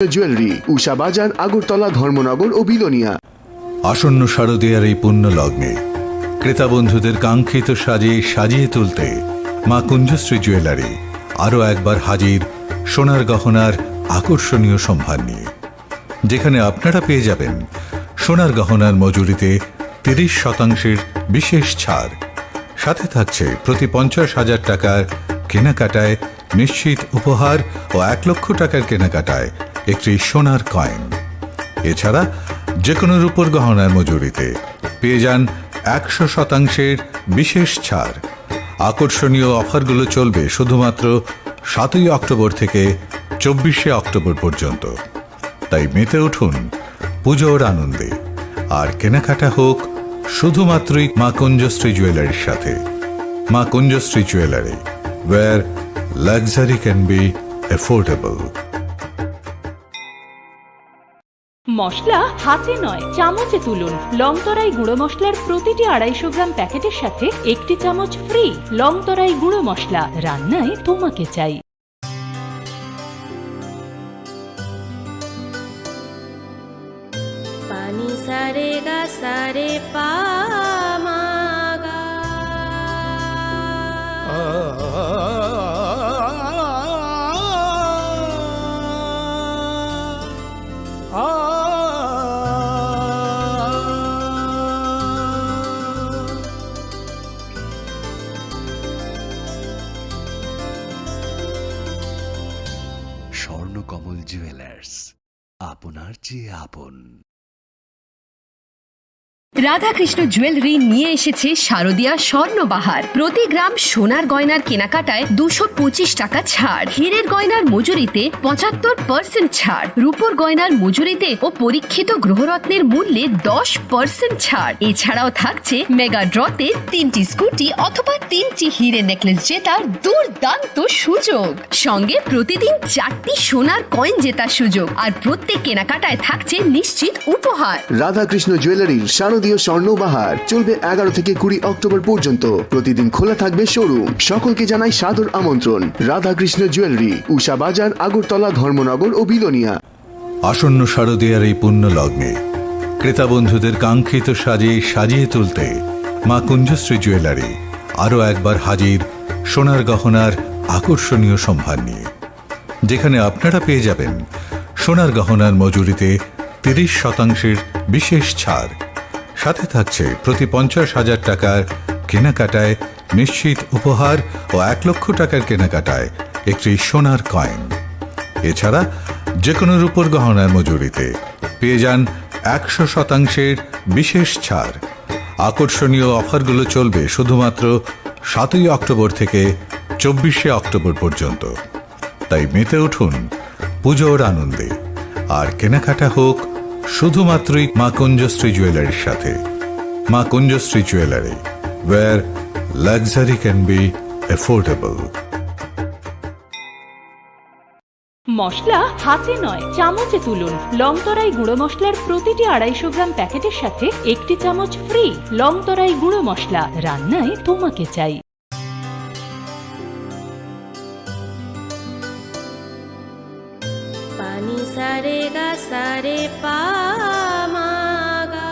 Jewellery, উষা বাজার, আগরতলা, ধর্মনগর ও বিলোনিয়া। আসন্ন শারদীয়ার এই পুণ্য লগ্নে ক্রেতা বন্ধুদের কাঙ্ক্ষিত সাজে সাজিয়ে তুলতে মা কুঞ্জশ্রী জুয়েলারি আরও একবার হাজির সোনার গহনার আকর্ষণীয় সম্ভার নিয়ে, যেখানে আপনারা পেয়ে যাবেন সোনার গহনার মজুরিতে 30% বিশেষ ছাড়। সাথে থাকছে প্রতি 50,000 টাকার কেনাকাটায় নিশ্চিত উপহার ও 1 লক্ষ টাকার কেনাকাটায় একটি সোনার কয়েন। এছাড়া যে কোনো রূপোর গহনার মজুরিতে পেয়ে যান 100% বিশেষ ছাড়। আকর্ষণীয় অফারগুলো চলবে শুধুমাত্র 7ই অক্টোবর থেকে 24শে অক্টোবর পর্যন্ত। তাই মেতে উঠুন পুজোর আনন্দে, আর কেনাকাটা হোক শুধুমাত্রই মা কুঞ্জশ্রী জুয়েলারির সাথে। Maa Kunjashree jewellery, where luxury can be affordable. মশলা হাতে নয় চামচে তুলুন। লংতরাই গুঁড়ো মশলার প্রতিটি 250 গ্রাম প্যাকেটের সাথে 1টি চামচ ফ্রি। লংতরাই গুঁড়ো মশলা, রান্নায় তোমাকে চাই। পানি সারে গা সারে পা মা গা। স্বর্ণকমল জুয়েলার্স, আপনার চেয়ে আপন। রাধাকৃষ্ণ জুয়েলারি নিয়ে এসেছে শারদীয়া স্বর্ণবাহার। প্রতি গ্রাম সোনার গয়নার কেনাকাটায় 225 টাকা ছাড়। হীরের গয়নার মজুরিতে 75% ছাড়। রূপোর গয়নার মজুরিতে ও পরীক্ষিত গ্রহরত্নের মূল্যে 10% ছাড়। এছাড়াও থাকছে মেগা ড্রতে 3টি স্কুটি অথবা 3টি হীরের নেকলেস জেতার দুর্দান্ত সুযোগ। সঙ্গে প্রতিদিন 4টি সোনার কয়েন জেতার সুযোগ, আর প্রত্যেক কেনাকাটায় থাকছে নিশ্চিত উপহার। রাধাকৃষ্ণ জুয়েলারির শারদীয় স্বর্ণবাহার চলবে 11 থেকে 20 অক্টোবর পর্যন্ত। প্রতিদিন খোলা থাকবে শোরুম। সকলকে জানাই সাদর আমন্ত্রণ। রাধাকৃষ্ণ জুয়েলারি, উষা বাজার, আগরতলা, ধর্মনগর ও বিলোনিয়া। আসন্ন শারদীয়ার এই পুণ্য লগ্নে ক্রেতা বন্ধুদের কাঙ্ক্ষিত সাজে সাজিয়ে তুলতে মা কুঞ্জশ্রী জুয়েলারি আরও একবার হাজির সোনার গহনার আকর্ষণীয় সম্ভার নিয়ে, যেখানে আপনারা পেয়ে যাবেন সোনার গহনার মজুরিতে 30% বিশেষ ছাড়। সাথে থাকছে প্রতি 50,000 টাকার কেনাকাটায় নিশ্চিত উপহার ও 1 লক্ষ টাকার কেনাকাটায় একটি সোনার কয়েন। এছাড়া যে কোনো রূপোর গহনার মজুরিতে পেয়ে যান 100% বিশেষ ছাড়। আকর্ষণীয় অফারগুলো চলবে শুধুমাত্র 7ই অক্টোবর থেকে 24শে অক্টোবর পর্যন্ত। তাই মেতে উঠুন পুজোর আনন্দে, আর কেনাকাটা হোক শুধুমাত্রই মা কুঞ্জশ্রী জুয়েলারির সাথে। Maa Kunjashree jewellery, where luxury can be affordable. মশলা হাতে নয় চামচে তুলুন। লংতরাই গুঁড়ো মশলার প্রতিটি 250 গ্রাম প্যাকেটের সাথে 1টি চামচ ফ্রি। লংতরাই গুঁড়ো মশলা, রান্নায় তোমাকে চাই। পানি সারে গা সারে পা মা গা।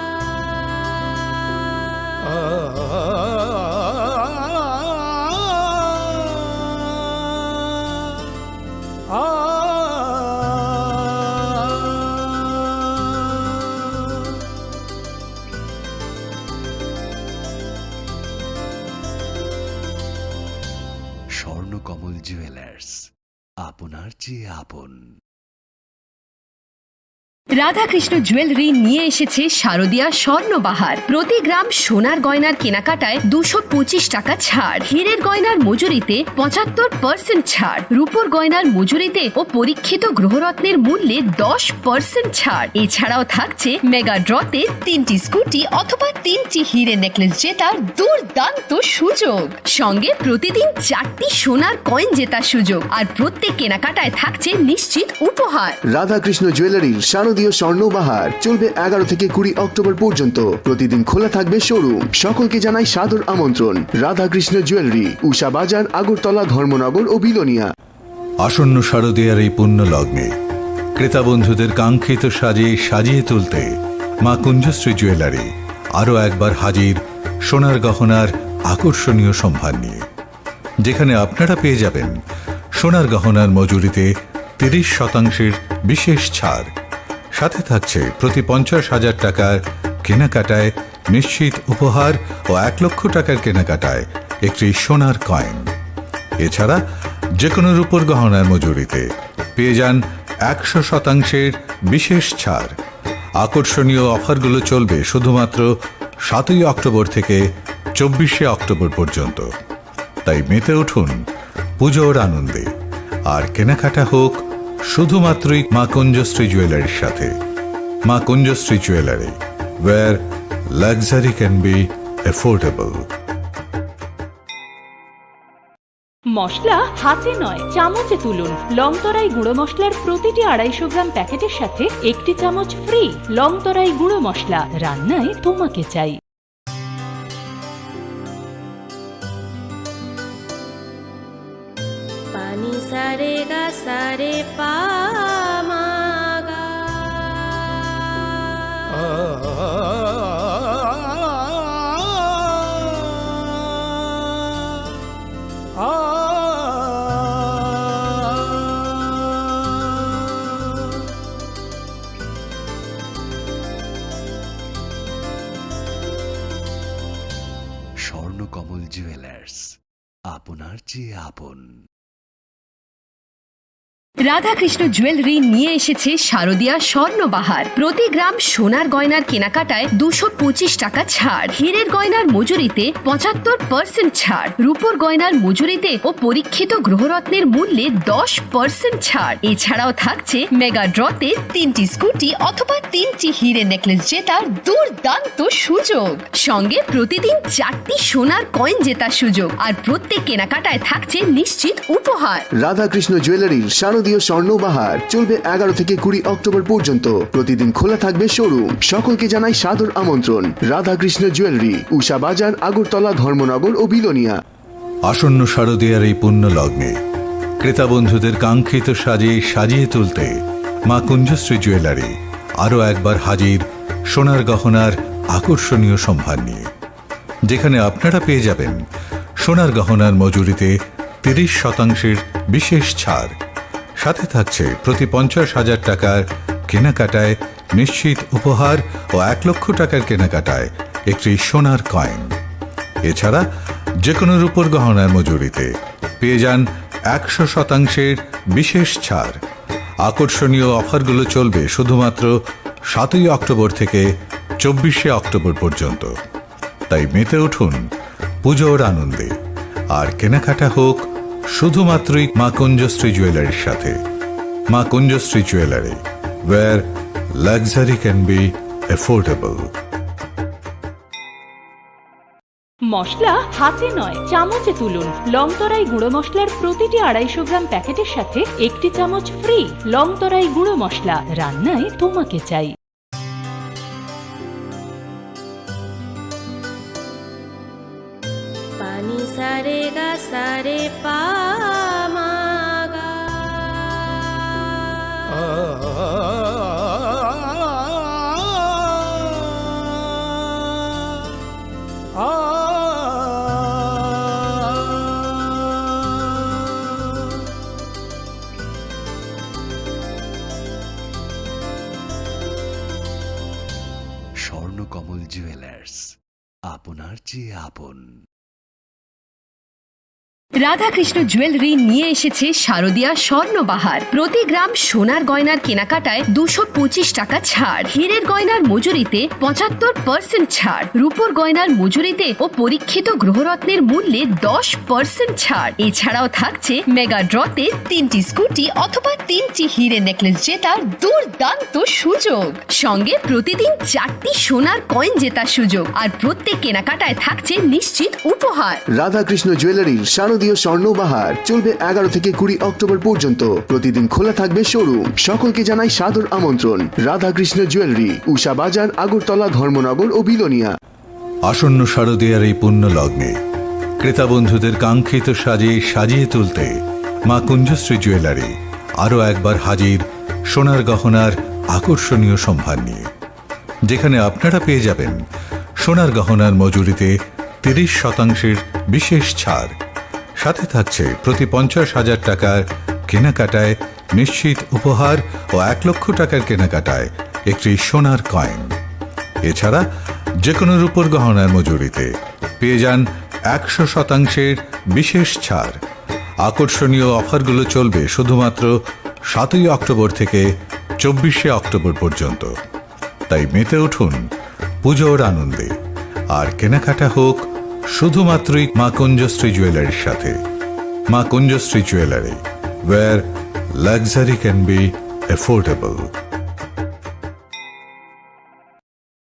স্বর্ণকমল জুয়েলার্স, আপনার চেয়ে আপন। রাধাকৃষ্ণ জুয়েলারি নিয়ে এসেছে শারদীয়া স্বর্ণবাহার। প্রতি গ্রাম সোনার গয়নার কেনাকাটায় 225 টাকা ছাড়। হীরের গয়নার মজুরিতে 75% ছাড়। রূপোর গয়নার মজুরিতে ও পরীক্ষিত গ্রহরত্নের মূল্যে 10% ছাড়। এছাড়াও থাকছে মেগা ড্রতে 3টি স্কুটি অথবা 3টি হীরের নেকলেস জেতার দুর্দান্ত সুযোগ। সঙ্গে প্রতিদিন 4টি সোনার কয়েন জেতার সুযোগ, আর প্রত্যেক কেনাকাটায় থাকছে নিশ্চিত উপহার। রাধাকৃষ্ণ জুয়েলারির শারদীয় স্বর্ণবাহার চলবে 11 থেকে 20 অক্টোবর পর্যন্ত। প্রতিদিন খোলা থাকবে শোরুম। সকলকে জানাই সাদর আমন্ত্রণ। রাধাকৃষ্ণ জুয়েলারি, উষা বাজার, আগরতলা, ধর্মনগর ও বিলোনিয়া। আসন্ন শারদীয়ার এই পুণ্য লগ্নে ক্রেতা বন্ধুদের কাঙ্ক্ষিত সাজে সাজিয়ে তুলতে মা কুঞ্জশ্রী জুয়েলারি আরও একবার হাজির সোনার গহনার আকর্ষণীয় সম্ভার নিয়ে, যেখানে আপনারা পেয়ে যাবেন সোনার গহনার মজুরিতে 30% বিশেষ ছাড়। সাথে থাকছে প্রতি 50,000 টাকার কেনাকাটায় নিশ্চিত উপহার ও 1 লক্ষ টাকার কেনাকাটায় একটি সোনার কয়েন। এছাড়া যে কোনো রূপোর গহনার মজুরিতে পেয়ে যান 100% বিশেষ ছাড়। আকর্ষণীয় অফারগুলো চলবে শুধুমাত্র 7ই অক্টোবর থেকে 24শে অক্টোবর পর্যন্ত। তাই মেতে উঠুন পুজোর আনন্দে, আর কেনাকাটা হোক শুধুমাত্রই মা কুঞ্জশ্রী জুয়েলারির সাথে। Maa Kunjashree jewellery, where luxury can be affordable. মশলা হাতে নয় চামচে তুলুন। লংতরাই গুঁড়ো মশলার প্রতিটি 250 গ্রাম প্যাকেটের সাথে একটি চামচ ফ্রি। লংতরাই গুঁড়ো মশলা, রান্নায় তোমাকে চাই। पानी सारे गा सारे पा मा गा স্বর্ণকমল জুয়েলার্স, আপনার চেয়ে আপন। রাধাকৃষ্ণ জুয়েলারি নিয়ে এসেছে শারদীয়া স্বর্ণবাহার। প্রতি গ্রাম সোনার গয়নার কেনাকাটায় 225 টাকা ছাড়। হীরের গয়নার মজুরিতে 75% ছাড়। রূপোর গয়নার মজুরিতে ও পরীক্ষিত গ্রহরত্নের মূল্যে 10% ছাড়। এছাড়াও থাকছে মেগা ড্রতে 3টি স্কুটি অথবা 3টি হীরের নেকলেস জেতার দুর্দান্ত সুযোগ। সঙ্গে প্রতিদিন 4টি সোনার কয়েন জেতার সুযোগ, আর প্রত্যেক কেনাকাটায় থাকছে নিশ্চিত উপহার। রাধাকৃষ্ণ জুয়েলারির শারদীয় স্বর্ণবাহার চলবে 11 থেকে 20 অক্টোবর পর্যন্ত। প্রতিদিন খোলা থাকবে শোরুম। সকলকে জানাই সাদর আমন্ত্রণ। রাধাকৃষ্ণ জুয়েলারি, উষা বাজার, আগরতলা, ধর্মনগর ও বিলোনিয়া। আসন্ন শারদীয়ার এই পুণ্য লগ্নে ক্রেতা বন্ধুদের কাঙ্ক্ষিত সাজে সাজিয়ে তুলতে মা কুঞ্জশ্রী জুয়েলারি আরও একবার হাজির সোনার গহনার আকর্ষণীয় সম্ভার নিয়ে, যেখানে আপনারা পেয়ে যাবেন সোনার গহনার মজুরিতে 30% বিশেষ ছাড়। সাথে থাকছে প্রতি 50,000 টাকার কেনাকাটায় নিশ্চিত উপহার ও 1 লক্ষ টাকার কেনাকাটায় একটি সোনার কয়েন। এছাড়া যে কোনো রূপোর গহনার মজুরিতে পেয়ে যান 100% বিশেষ ছাড়। আকর্ষণীয় অফারগুলো চলবে শুধুমাত্র 7ই অক্টোবর থেকে 24শে অক্টোবর পর্যন্ত। তাই মেতে উঠুন পুজোর আনন্দে, আর কেনাকাটা হোক শুধুমাত্রই মা কুঞ্জশ্রী জুয়েলারির সাথে। Maa Kunjashree jewellery, where luxury can be affordable. মশলা হাতে নয় চামচে তুলুন। লংতরাই গুঁড়ো মশলার প্রতিটি 250 গ্রাম প্যাকেটের সাথে একটি চামচ ফ্রি। লংতরাই গুঁড়ো মশলা, রান্নায় তোমাকে চাই। पानी सारे गा सारे पा मा गा স্বর্ণকমল জুয়েলার্স, আপনার চেয়ে আপন। রাধাকৃষ্ণ জুয়েলারি নিয়ে এসেছে শারদীয়া স্বর্ণবাহার। প্রতি গ্রাম সোনার গয়নার কেনাকাটায় 225 টাকা ছাড়। হীরের গয়নার মজুরিতে 75% ছাড়। রূপোর গয়নার মজুরিতে ও পরীক্ষিত গ্রহরত্নের মূল্যে 10% ছাড়। এছাড়াও থাকছে মেগা ড্রতে 3টি স্কুটি অথবা 3টি হীরের নেকলেস জেতার দুর্দান্ত সুযোগ। সঙ্গে প্রতিদিন 4টি সোনার কয়েন জেতার সুযোগ, আর প্রত্যেক কেনাকাটায় থাকছে নিশ্চিত উপহার। রাধাকৃষ্ণ জুয়েলারির শারদীয় স্বর্ণবাহার চলবে 11 থেকে 20 অক্টোবর পর্যন্ত। প্রতিদিন খোলা থাকবে শোরুম। সকলকে জানাই সাদর আমন্ত্রণ। রাধাকৃষ্ণ জুয়েলারি, উষা বাজার, আগরতলা, ধর্মনগর ও বিলোনিয়া। আসন্ন শারদীয়ার এই পুণ্য লগ্নে ক্রেতা বন্ধুদের কাঙ্ক্ষিত সাজে সাজিয়ে তুলতে মা কুঞ্জশ্রী জুয়েলারি আরও একবার হাজির সোনার গহনার আকর্ষণীয় সম্ভার নিয়ে, যেখানে আপনারা পেয়ে যাবেন সোনার গহনার মজুরিতে 30% বিশেষ ছাড়। সাথে থাকছে প্রতি 50,000 টাকার কেনাকাটায় নিশ্চিত উপহার ও 1 লক্ষ টাকার কেনাকাটায় একটি সোনার কয়েন। এছাড়া যে কোনো রূপোর গহনার মজুরিতে পেয়ে যান 100% বিশেষ ছাড়। আকর্ষণীয় অফারগুলো চলবে শুধুমাত্র 7 অক্টোবর থেকে 24 অক্টোবর পর্যন্ত। তাই মেতে উঠুন পুজোর আনন্দে, আর কেনাকাটা হোক শুধুমাত্রই মা কুঞ্জশ্রী জুয়েলারির সাথে। Maa Kunjashree jewellery, where luxury can be affordable.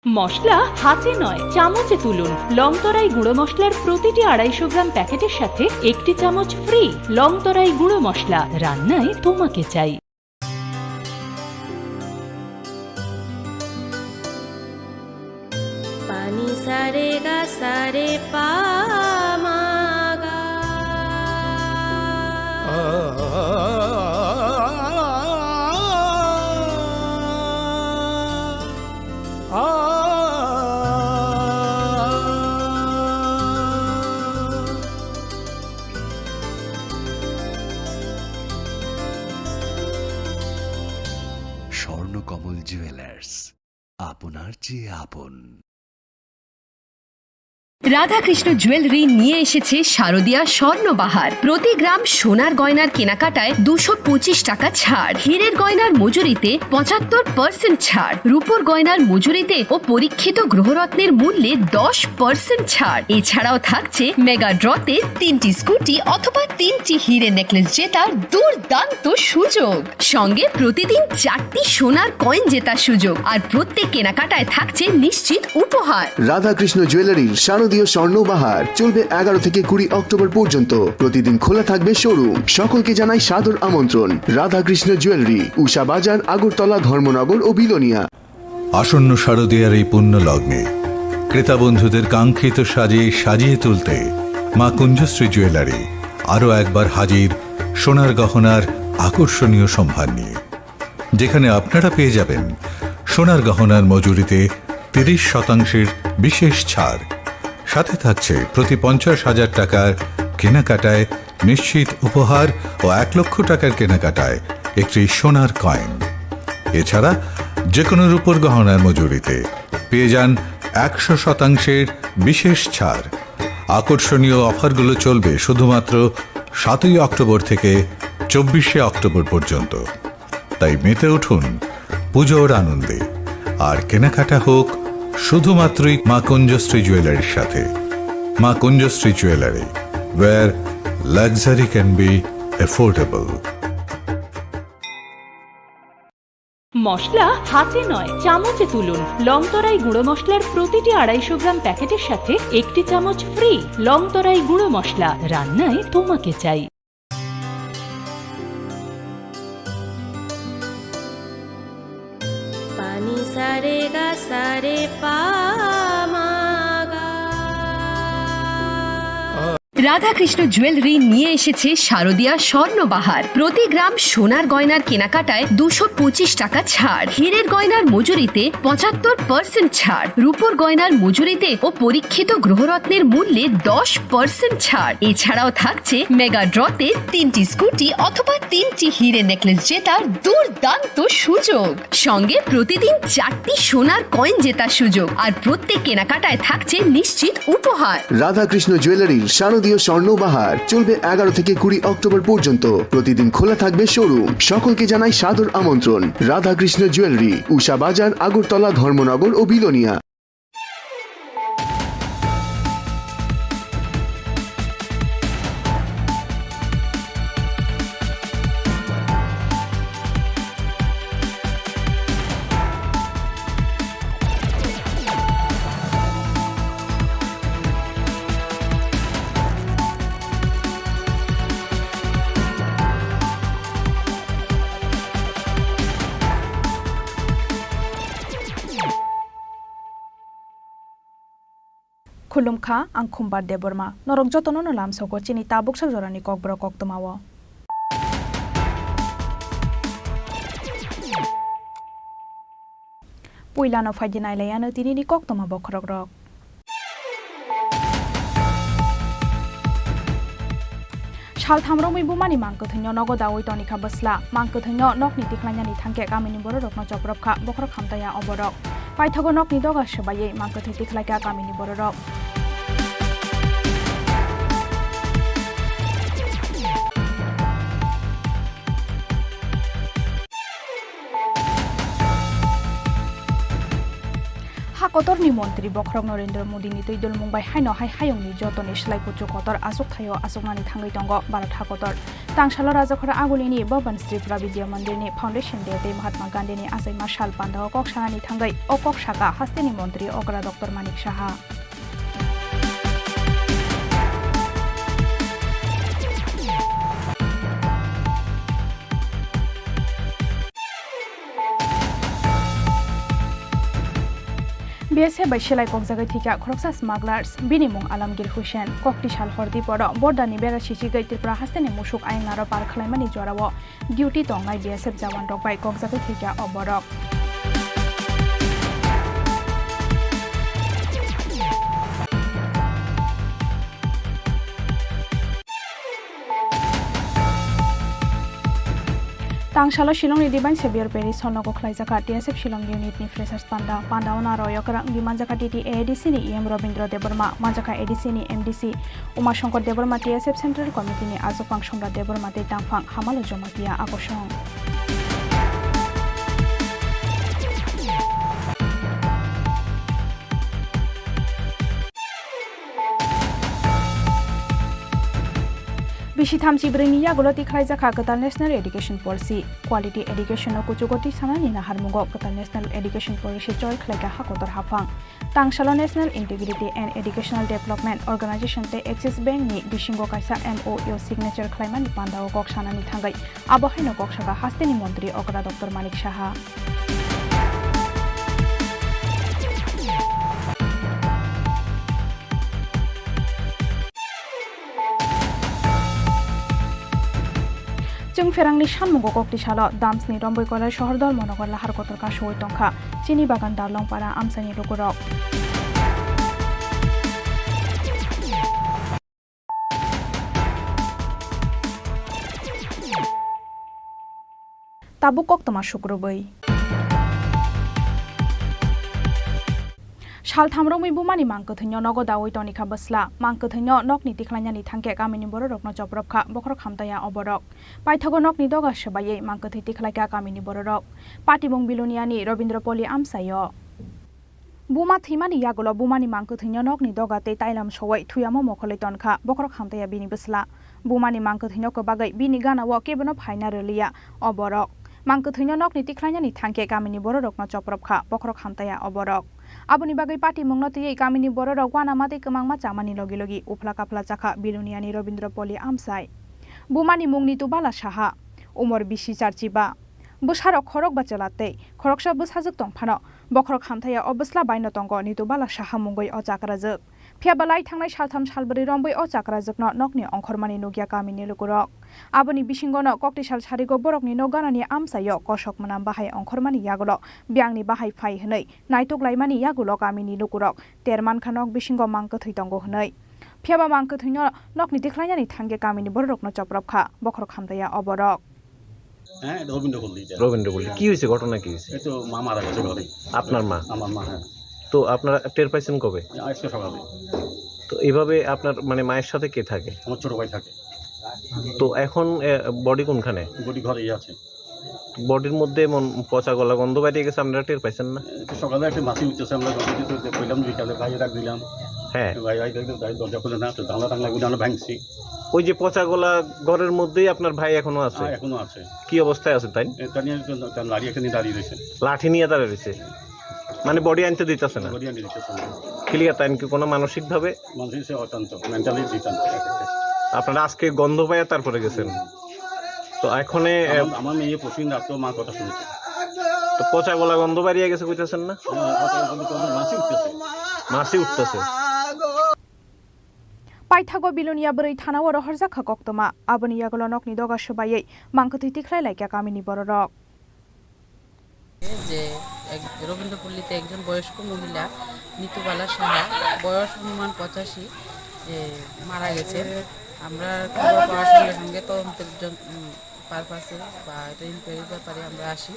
মশলা হাতে নয় চামচে তুলুন। লংতরাই গুঁড়ো মশলার প্রতিটি 250 গ্রাম প্যাকেটের সাথে একটি চামচ ফ্রি। লংতরাই গুঁড়ো মশলা, রান্নায় তোমাকে চাই। পানি সারে গা সারে পা মা গা। স্বর্ণকমল জুয়েলার্স, আপনার চেয়ে আপন। রাধাকৃষ্ণ জুয়েলারি নিয়ে এসেছে শারদীয়া স্বর্ণবাহার। প্রতি গ্রাম সোনার গয়নার কেনাকাটায় 225 টাকা ছাড়। হীরের গয়নার মজুরিতে 75% ছাড়। রূপোর গয়নার মজুরিতে ও পরীক্ষিত গ্রহরত্নের মূল্যে 10% ছাড়। এছাড়াও থাকছে মেগা ড্রতে 3টি স্কুটি অথবা 3টি হীরের নেকলেস জেতার দুর্দান্ত সুযোগ। সঙ্গে প্রতিদিন 4টি সোনার কয়েন জেতার সুযোগ, আর প্রত্যেক কেনাকাটায় থাকছে নিশ্চিত উপহার। রাধাকৃষ্ণ জুয়েলারির শারদীয় স্বর্ণবাহার চলবে 11 থেকে 20 অক্টোবর পর্যন্ত। প্রতিদিন খোলা থাকবে শোরুম। সকলকে জানাই সাদর আমন্ত্রণ। রাধাকৃষ্ণ জুয়েলারি, উষা বাজার, আগরতলা, ধর্মনগর ও বিলোনিয়া। আসন্ন শারদীয়ার এই পুণ্য লগ্নে ক্রেতা বন্ধুদের কাঙ্ক্ষিত সাজে সাজিয়ে তুলতে মা কুঞ্জশ্রী জুয়েলারি আরও একবার হাজির সোনার গহনার আকর্ষণীয় সম্ভার নিয়ে, যেখানে আপনারা পেয়ে যাবেন সোনার গহনার মজুরিতে 30% বিশেষ ছাড়। সাথে থাকছে প্রতি 50,000 টাকার কেনাকাটায় নিশ্চিত উপহার ও 1 লক্ষ টাকার কেনাকাটায় একটি সোনার কয়েন। এছাড়া যে কোনো রূপোর গহনার মজুরিতে পেয়ে যান 100% বিশেষ ছাড়। আকর্ষণীয় অফারগুলো চলবে শুধুমাত্র 7 অক্টোবর থেকে 24 অক্টোবর পর্যন্ত। তাই মেতে উঠুন পুজোর আনন্দে, আর কেনাকাটা হোক শুধুমাত্রই মা কুঞ্জশ্রী জুয়েলারির সাথে। Maa Kunjashree jewellery, where luxury can be affordable. মশলা হাতে নয় চামচে তুলুন। লংতরাই গুঁড়ো মশলার প্রতিটি 250 গ্রাম প্যাকেটের সাথে একটি চামচ ফ্রি। লংতরাই গুঁড়ো মশলা, রান্নায় তোমাকে চাই। পানি সারে গা সারে পা মা গা। রাধাকৃষ্ণ জুয়েলারি নিয়ে এসেছে শারদীয়া স্বর্ণবাহার। প্রতি গ্রাম সোনার গয়নার কেনাকাটায় 225 টাকা ছাড়। হীরের গয়নার মজুরিতে 75% ছাড়। রূপোর গয়নার মজুরিতে ও পরীক্ষিত গ্রহরত্নের মূল্যে 10% ছাড়। এছাড়াও থাকছে মেগা ড্রতে 3টি স্কুটি অথবা 3টি হীরের নেকলেস জেতার দুর্দান্ত সুযোগ। সঙ্গে প্রতিদিন 4টি সোনার কয়েন জেতার সুযোগ, আর প্রত্যেক কেনাকাটায় থাকছে নিশ্চিত উপহার। রাধাকৃষ্ণ জুয়েলারির শারদীয় স্বর্ণবাহার চলবে 11 থেকে 20 অক্টোবর পর্যন্ত। প্রতিদিন খোলা থাকবে শোরুম। সকলকে জানাই সাদর আমন্ত্রণ। রাধাকৃষ্ণ জুয়েলারি, উষা বাজার, আগরতলা, ধর্মনগর ও বিলোনিয়া। खुलुमखा आं खुम्बार देबरमा नरक जतन नलाम सको चिनी ताबुक सजरानि kokborok koktमाव Puilano Fadinai Layano Tinini Koktoma Bokrok. Shal Tamromi Bumani Mankothino Nogodawi Tonika Basla, Mankothino, Nokni Tiklanyani Tanke Kamini Borok, no Jobrokka, Bokrok Hamtaya Oborok. Paitagonok Nidoga Shabaye, Mankothi Tiklaka Kamini Borok. Kotorni Montri Bokrok Narendra Modi ni Toidol Mumbai Haino Hai Hayongni Jotoni Shlai Puchu Kotor Asuk Thayo Asuknani Thangai Tongo Barat Hakotor Tangshalo Rajakhora Agulini Boban Sri Pravidya Mandirni Foundation Day Mahatma Gandhi ni Asai Marshal Panda Okok Shanani Thangai Okok Shaka Hasteni Montri Okra Dr. Manik Shaha BSF by Shilai Kokzagatika, Kroksa smugglers, Binimung Alamgir Hushen, Koktishal Hordi Podo, Bordani Bera Shichiga Tripura Hastan Mushuk Ainara Park Klamani Jorawo, Duty Tongai BSF Jawan Dog by Kokzagatika or Borok. Tangshalo Shillong ni Diban Severe Paris Honoko Klaizaka TSF Shillong Unit ni Freshers Panda Una Royokara Manjaka TT ADC ni EM Robindra Deborma Manjaka ADC ni MDC Uma Shankar Deborma TSF Central Committee ni Azopang Shongra Deborma Te Tangfang Hamalo Jomatia Akoshong Bishi Thamchi Brini Yagoloti Kraizaka Katal National Education Policy Quality Education no Kuchugoti Sanani na Harmungo Katal National Education Policy Joy Klaga Hakotor Hafang Tangshalo National Integrity and Educational Development Organization Te Axis Bank ni Bishingo Kaisa MOU Signature Klaiman Panda Okok Sanani Thangai Abohaino Kokshaka Hasteni Montri Okra Dr. Manik Shaha Jung Ferangni Shanmungo Koktishala, Damsni Romboy Kola Shohordol Monogol Lahar Kotorka Shoy Tonka, Chini Bagan Darlong Para Amsani Lukurok. Tabukok Toma Shukrubai. Shal Tamromi Bumani Mankothino Nogodawi Tonika Basla, Mankothino Nokni Tiklanyani Tanke Kamini Borok no Jobrokka, Bokrok Hamtaya Oborok. Paitagonok Nidoga Shabaye, Mankothi Tiklaka Kamini Borok. Patibung Biluniani, Robindropoli Amsayo. Buma Thimani Yagulo Bumani Mankothino Nokni Doga Te Tailam Showay, Tuyamo Mokoletonka, Bokrok Hamtaya Bini Basla. Bumani Mankothino Bagai, Bini Gana Walk Eben of Haina Relia, Oborok. Mankothino Nokni Tiklanyani Tanke Kamini Borok no Jobrokka, Bokrok Hamtaya Oborok. Abuni bagai parti mongnoti kamini borok wana mate kemang macamani logi logi upla kapla caka biluniani Robindropoli Amsai. Bumani mungni tu bala shaha umor bishi charchiba. Busharok khorok bachelate khoroksha bushajuk tongphano bokrok hamthaya obasla baino tongo ni tu bala shaha mungoi o chakrajuk. Phiabalai thangnai saltham salbari romboi o chakrajukno nokni ongkhormani nugya kamini lukurok. Aboni bisingono Koktisal Sarigo Borokni Noganani Amsayo Kosok Manam Bahai Ongkhormani Yagulo Biangni Bahai Phai Hnei Naitok Laimani Yagulo Kamini Lukurok Terman Khanok Bisingo Mangkothui Tongo Hnei Phiaba Mangkothuino Nokni Tiklanyani Thange Kamini Borokno Choprokha Bokrok Hamtaya Oborok Rabindra বলি কি হয়েছে ঘটনা কি হয়েছে তো মা মারা গেছে ঘরে আপনার মা আমার মা হ্যাঁ তো আপনারা টের পাইছেন কবে আজকে সকালে তো এইভাবে আপনার মানে মায়ের সাথে কে থাকে আমার ছোট ভাই থাকে তো এখন বডি কোনখানে বডি ঘরেই আছে বডির মধ্যে এমন পচা গলা গন্ধ বেরিয়ে গেছে আপনারা টের পাইছেন না সকালে একটা মাছি উঠতেছে আমরা কইলাম বিকালে ভাই ডাক দিলাম হ্যাঁ ভাই দরজা খুলে না তো জানলা টাংলা গুলো আমরা ভাঙছি ওই যে পচা গলা ঘরের মধ্যেই আপনার ভাই এখনো আছে এখনো আছে কি অবস্থায় আছে তাই এটা নিয়ে লাড়ি এখানে দাঁড়িয়ে রয়েছে লাঠি নিয়ে দাঁড়িয়ে রয়েছে মানে বডি আনতে দিতেছে না বডি আনতে দিতেছে না ক্লিয়ার তাই কি কোনো মানসিক ভাবে মানসিক অত্যন্ত মেন্টালি দিতেন আপনারা আজকে গন্ধ পাইয়া তারপরে গেছেন তো এখন আমার মেয়ে পরশুদিন রাত মা কথা শুনেছে তো পচা গলা গন্ধ বেরিয়ে গেছে কইতেছেন না মাছি উঠতেছে Paithago Bilunia Bri Tanawa Horzaka Koktoma, Aboni Yagolonok Nidoga Shubaye, Mankothi Tiklai like Yakamini Borok. যে রবীন্দ্রপল্লীতে একজন বয়স্ক মহিলা নিতুবালা সাহা বয়স অনুমান 85 মারা গেছে। আমরা খবর পাওয়ার সঙ্গে সঙ্গে তদন্তের পারপাসে বা এটা ইনকোয়ারির ব্যাপারে আমরা আসি।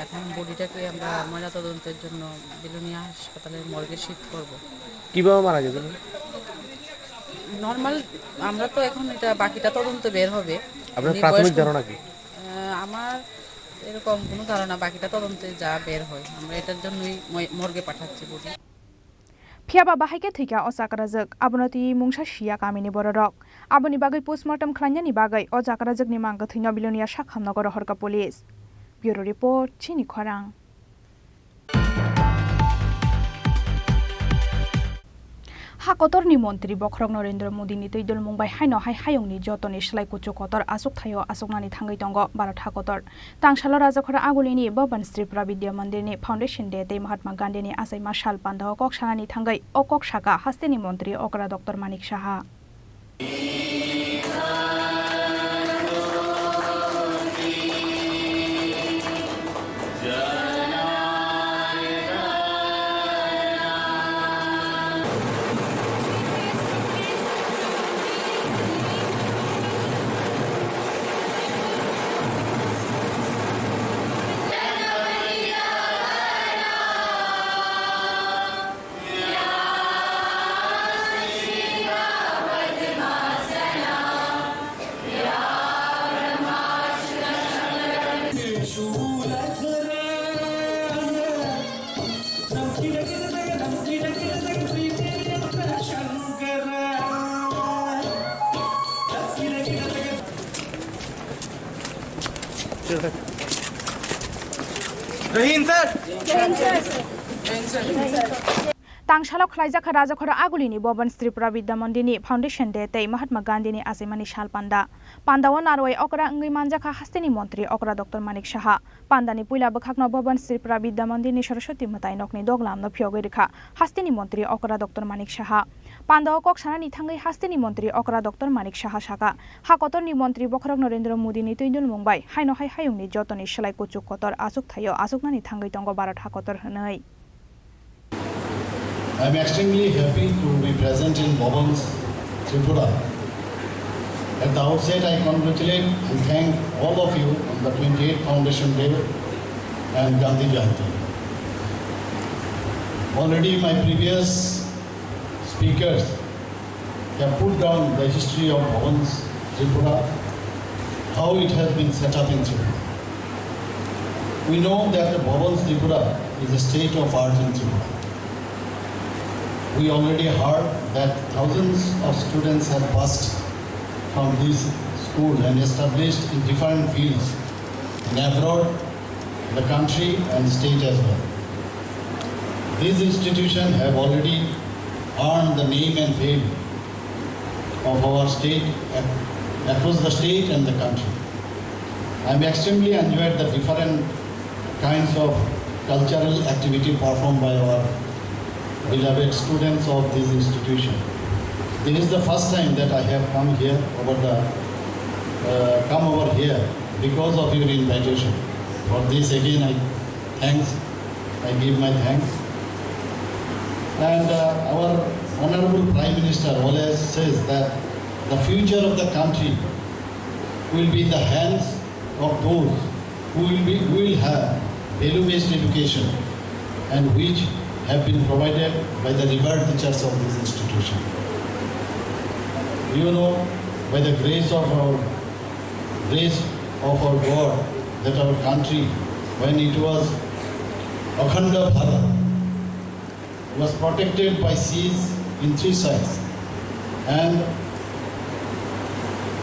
এখন বডিটাকে আমরা ময়নাতদন্তের জন্য বিলোনিয়া হাসপাতালের মর্গে শিফট করব। কিভাবে মারা গেছে? নর্মাল আমরা তো এখন এটা বাকিটা তদন্ত বের হবে। আপনার প্রাথমিক ধারণা কি? আমার এরকম কোনো ধারণা, বাকিটা তদন্তে যা বের হয় আমরা এটার জন্যই মর্গে পাঠাচ্ছি বডি। फियाबा बाहायके थैका अजाकराजक आबनति मुंसा शिया कामिनि बररक आबनि बागै पोस्टमार्टम खालामनायनि बागै अजाकराजकनि मांगो थैनो बिलोनिया साखामनगर हरका पुलिस ब्यूरो रिपोर्ट चिनी खरां। हाकतरनि मन्त्री बखरक नरेन्द्र मोदीनि तैदल मुंबाइ हाइनो हाइ हायंनि जतनि सलाइ कुचु कतर आसुक थायो आसुकनानि थांगै दंग भारत हाकतर तांसालो राजाखरा आगुलिनि भवन त्रिपुरा विद्या मन्दिरनि फाउन्डेसन डे ते महात्मा गान्धीनि आसाइमा साल पान्दाव ककसानानि थांगै अकक साका हास्तेनि मन्त्री अकरा डक्टर मानिक साहा तांसालो खलाइजाखा राजाखरा आगुलिनि भवन त्रिपुरा विद्या मन्दिरनि फाउन्डेसन डे तै महात्मा गान्धीनि आसाइमानि साल पान्दा पान्दाव नारवाय अकरा अंगै मानजाखा हास्तेनि मन्त्री अकरा डक्टर मानिक साहा पान्दानि पुइला बखाकनो भवन त्रिपुरा विद्या मन्दिरनि सरस्वती मताइ नकनि दगलामनो फियगै रेखा हास्तेनि मन्त्री अकरा डक्टर मानिक साहा पान्दाव ककसानानि थांगै हास्तेनि मन्त्री अकरा डक्टर मानिक साहा साका हाकतरनि मन्त्री बखरक नरेन्द्र मोदीनि तैदुल मुंबाइ हाइनो हाइ हायुंनि जतनि सलाइ कुचु कतर आसुक थायो आसुकनानि थांगै दंग भारत हाकतर होनै। I am extremely happy to be present in Bhavan's Tripura. At the outset, I congratulate and thank all of you on the 28th Foundation Day and Gandhi Jayanti. Already my previous speakers have put down the history of Bhavan's Tripura, how it has been set up in Tripura. We know that the Bhavan's Tripura is a state of art in Tripura. We already heard that thousands of students have passed from this school and established in different fields in abroad, the country and state as well. These institutions have already earned the name and fame of our state across the state and the country. I am extremely enjoyed the different kinds of cultural activity performed by our beloved students of this institution. This is the first time that I have come here because of your invitation. For this again I give my thanks. And our Honorable Prime Minister always says that the future of the country will be in the hands of those who will have value-based education and which have been provided by the revered teachers of this institution. You know, by the grace of our God, that our country, when it was Akhanda Bharat, was protected by seas in three sides, and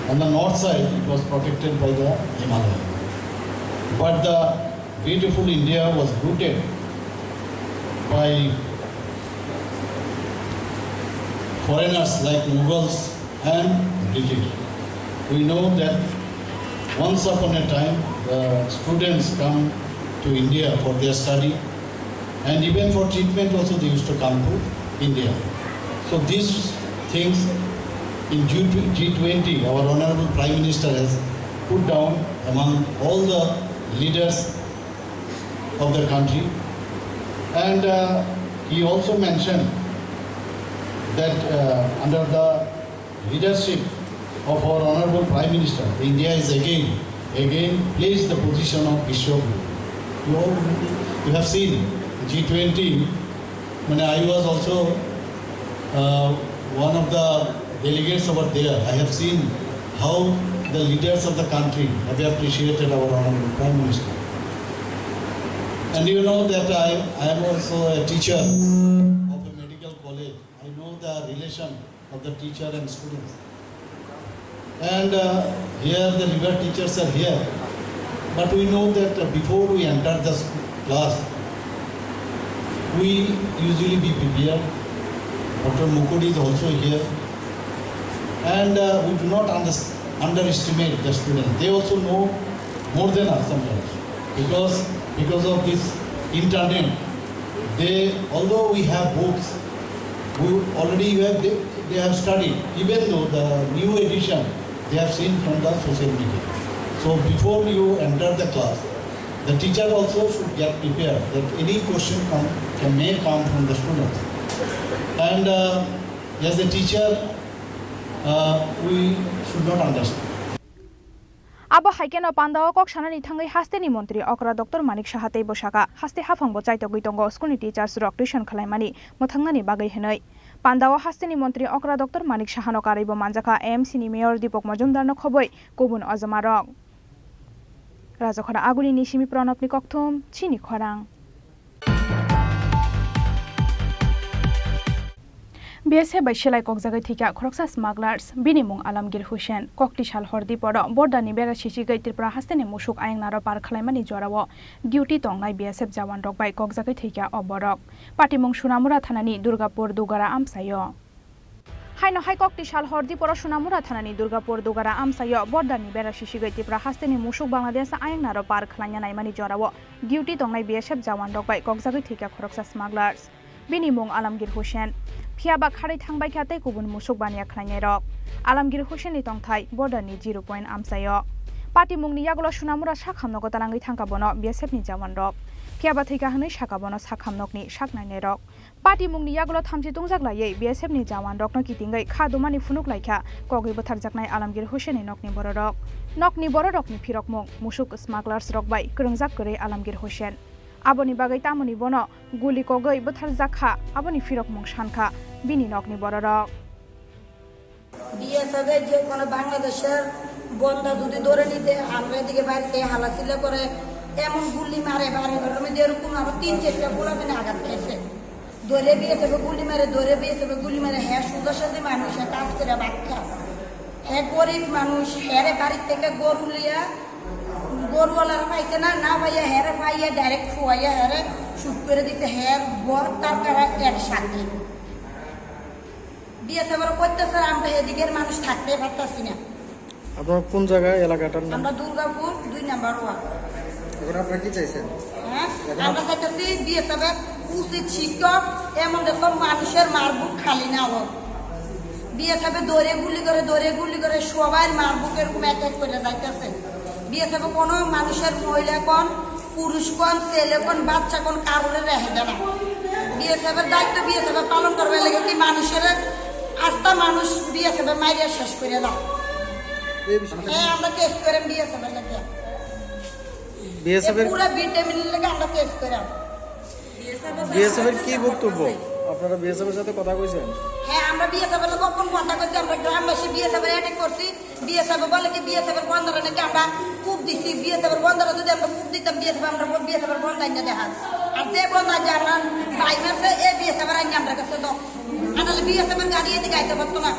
on the north side it was protected by the Himalaya. But the beautiful India was rooted by foreigners like Mughals and British. We know that once upon a time the students come to India for their study, and even for treatment also they used to come to India. So these things in G20 our Honorable Prime Minister has put down among all the leaders of the country, And he also mentioned that under the leadership of our Honorable Prime Minister, India is again placed the position of Vishwaguru. You have seen G20, when I was also one of the delegates over there. I have seen how the leaders of the country have appreciated our Honorable Prime Minister. And you know that I am also a teacher of a medical college. I know the relation of the teacher and students. And here the river teachers are here. But we know that before we enter the class, we usually be prepared. Dr. Mukudi is also here. And we do not underestimate the students. They also know more than us sometimes. Because of this internet, although we have books, they have studied, even though the new edition they have seen from the social media. So before you enter the class, the teacher also should get prepared that any question may come from the students. And as a teacher, we should not understand. Abo haiken pandawa kok sanani thangai hasteni mantri okra Dr. Manik Sahatei bosaka haste hafang bo chaito guitongo school teachers rok tuition khlaimani mothangnani bagai henai pandawa hasteni mantri okra Dr. Manik Sahano karaibo manjaka AMC ni mayor Dipok Majumdar no khoboi kubun azamarok Rajakhara aguli ni simi pranopni kokthum Chini Khorang BSF by Shelai Kokzagai Thika Khoroksa smugglers Binimung Alamgir Hussein Koktishal Hordi Podo Bordani Bera Shichigai Tripura Hastene Mushuk Ayang Naro Par Khlaimani Jorawo Duty Tongnai BSF Jawan Rok by Kokzagai Thika Oborok Patimung Shunamura Thanani Durgapur Dugara Amsayo Haino Hai Koktishal Hordi Poro Shunamura Thanani Durgapur Dugara Amsayo Bordani Bera Shichigai Tripura Hastene Mushuk Bangladesh Ayang Naro Par Khlanya Naimani Jorawo Duty Tongnai BSF Jawan Rok by Kokzagai Thika Khoroksa smugglers Binimung Alamgir Hussein Phiaba khari thangbai khatei kubun musuk bania khlainai rok Alamgir Hussein ni tongthai border ni 0 point amsayo Party mungni yagulo sunamura sakhamnogo talangai thangkabono BSF ni jawan rok Phiaba theika hanai sakabono sakhamnokni saknainai rok Party mungni yagulo thamsi tungjaklaiye BSF ni jawan rok no kitingai khadomani funuk laikha kogoi botharjaknai Alamgir Hussein ni nokni borok ni phirok mung musuk smugglers rok bai krungjak kore Alamgir Hussein Aboni bagai tamoni bono guli kogoi botharjakha aboni phirok mung sankha bini nokni borok BSF যে কোন বাংলাদেশের বন্দা যদি ধরে নিতে আমরা এদিকে বাড়িতে হালাচিলা করে এমন গুলি মারে বাড়ি ঘরের মধ্যে এরকম আরো 3-4টা গোলাপেনে আঘাত পেয়েছে ধরে BSF গুলি মারে হ্যাঁ সুদা সাথে মানুষ কাজ করে বাচ্চা হ্যাঁ গরিব মানুষ হ্যাঁ বাড়ির থেকে গরু লিয়া গরুওয়ালারা পাইছে না ভাইয়া হ্যাঁ পাইয়া ডাইরেক্ট খোয়াইয়া হ্যাঁ শুট করে দিতে হ্যাঁ বর তার একসাথে BSF অত্যাচার আমরা এদিকের মানুষ থাকতে পারতাছি না আপনারা কোন জায়গায় এলাকাটার নাম আমরা দুর্গাপুর 2 নম্বর ওয়ার্ড এখন আপনারা কি চাইছেন হ্যাঁ আমরা চাইতেছি BSF উচিত শিক্ষক এমন দেখুন মানুষের মারবুক খালি না হোক BSF দৌড়ে গুলি করে সবার মারবুক এরকম এক করে যাইতেছে BSF কোনো মানুষের মহিলা কোন পুরুষ কোন ছেলে কোন বাচ্চা কোন কারণে রেখে দেয় না BSF এর দায়িত্ব BSF পালন করবে লাগে কি মানুষের আস্থা মানুষ BSF মাইরিয়া শেষ করে দাও হ্যাঁ আমরা কেস করে BSF এর লাগে BSF এর পুরো ভিটামিন লাগে আমরা কেস করে BSF এর কি বক্তব্য আপনারা BSF এর সাথে কথা কইছেন হ্যাঁ আমরা BSF এর কখন কথা কইছি আমরা গ্রামবাসী BSF এর অ্যাটাক করছি BSF বলে কি BSF এর বন্ধরা নাকি আমরা কূপ দিছি BSF এর বন্ধরা যদি আমরা কূপ দিতাম BSF আমরা BSF এর বন্ধ আইনা দেখা আর যে বন্ধ জানা বাইনাসে এই BSF এর আইনা আমরা কাছে দাও আনালে BSF এর গাড়ি এদিকে আইতে পারতো না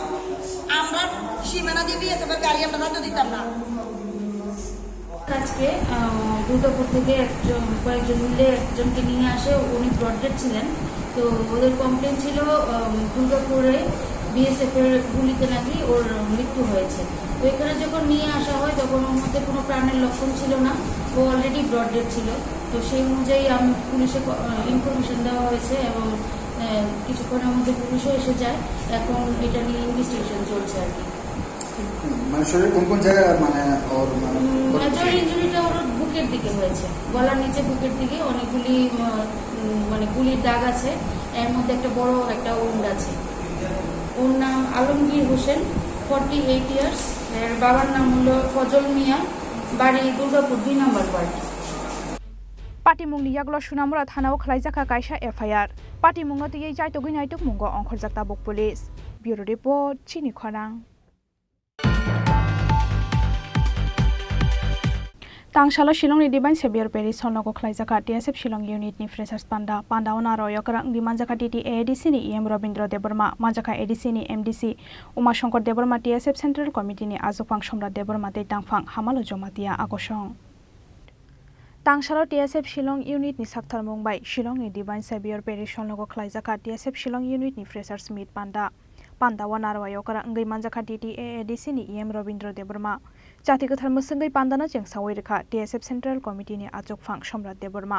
আমরা সীমানা দিয়ে BSF এর গাড়ি আমরা তো দিতাম না আজকে দুর্গাপুর থেকে কয়েকজন মিলে একজনকে নিয়ে আসে উনি ব্রডডেড ছিলেন তো ওদের কমপ্লেন ছিল দুর্গাপুরে BSF এর গুলিতে নাকি ওর মৃত্যু হয়েছে তো এখানে যখন নিয়ে আসা হয় তখন ওর মধ্যে কোনো প্রাণের লক্ষণ ছিল না ও অলরেডি ব্রডডেড ছিল তো সেই অনুযায়ী পুলিশে ইনফরমেশন দেওয়া হয়েছে এবং কিছুক্ষণের মধ্যে পুলিশও এসে যায় এখন এটা নিয়ে ইনভেস্টিগেশন চলছে আর কি মানে শরীরে কোন জায়গায় মানে ওর মেজর ইনজুরিটা ওর বুকের দিকে হয়েছে গলার নিচে বুকের দিকে অনেকগুলি মানে গুলির দাগ আছে, এর মধ্যে একটা বড় একটা উন্ড আছে। ওর নাম আলমগীর হোসেন, 48 ইয়ার্স। এর বাবার নাম হলো ফজল মিয়া, বাড়ি দুর্গাপুর 2 নম্বর ওয়ার্ড। পাটিমুংনি ইয়াগল সুনামুরা থানাও খালাইজাখা কাইসা এফআইআর পাটিমুংনো টিয়ে যাইতগৈ নাইতক মুঙ্গ অংখরজাকতা বক পুলিশ। ব্যুরো রিপোর্ট চিনি খরাং। Tangshalo Shillong ni Divine Savior Parish Honoko Klaijaka TSF Shillong Unit ni Freshers Panda Onaro Yokara di Manjaka TT ADC ni EM Robindro Deborma Manjaka ADC ni MDC Uma Shankar Deborma TSF Central Committee ni Azupang Somra Deborma te Tangfang Hamalo Jomatia Agosong. Tangshalo TSF Shillong Unit ni Sakthar Mumbai Shillong ni Divine Savior Parish Honoko Klaijaka TSF Shillong Unit ni Freshers Meet Panda Onaro Yokara ngai Manjaka TT ADC ni EM Robindro Deborma Jati Kathar Musangai Pandana Jeng Sawirika TSF Central Committee ni Ajokfang Somrat Deborma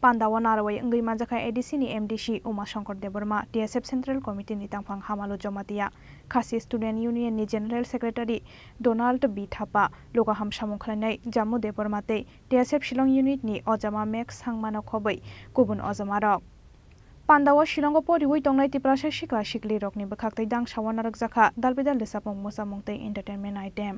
Panda Wanarawai ngai Manjaka ADC ni MDC Uma Shankar Deborma TSF Central Committee ni Tangfang Hamalo Jomatia Khasi Student Union ni General Secretary Donald B Thapa Lokaham Samungkhanai Jammu Deborma te TSF Shillong Unit ni Ojama Max Hangmano Khobai Kubun Ojamarok Pandawa Shillongo Poriwai Tongnai Tiprasa Shikla Shikli Rokni Bakhaktai Dang Shawanak Zakha Dalbidal Lesapong Musamungtai Entertainment Item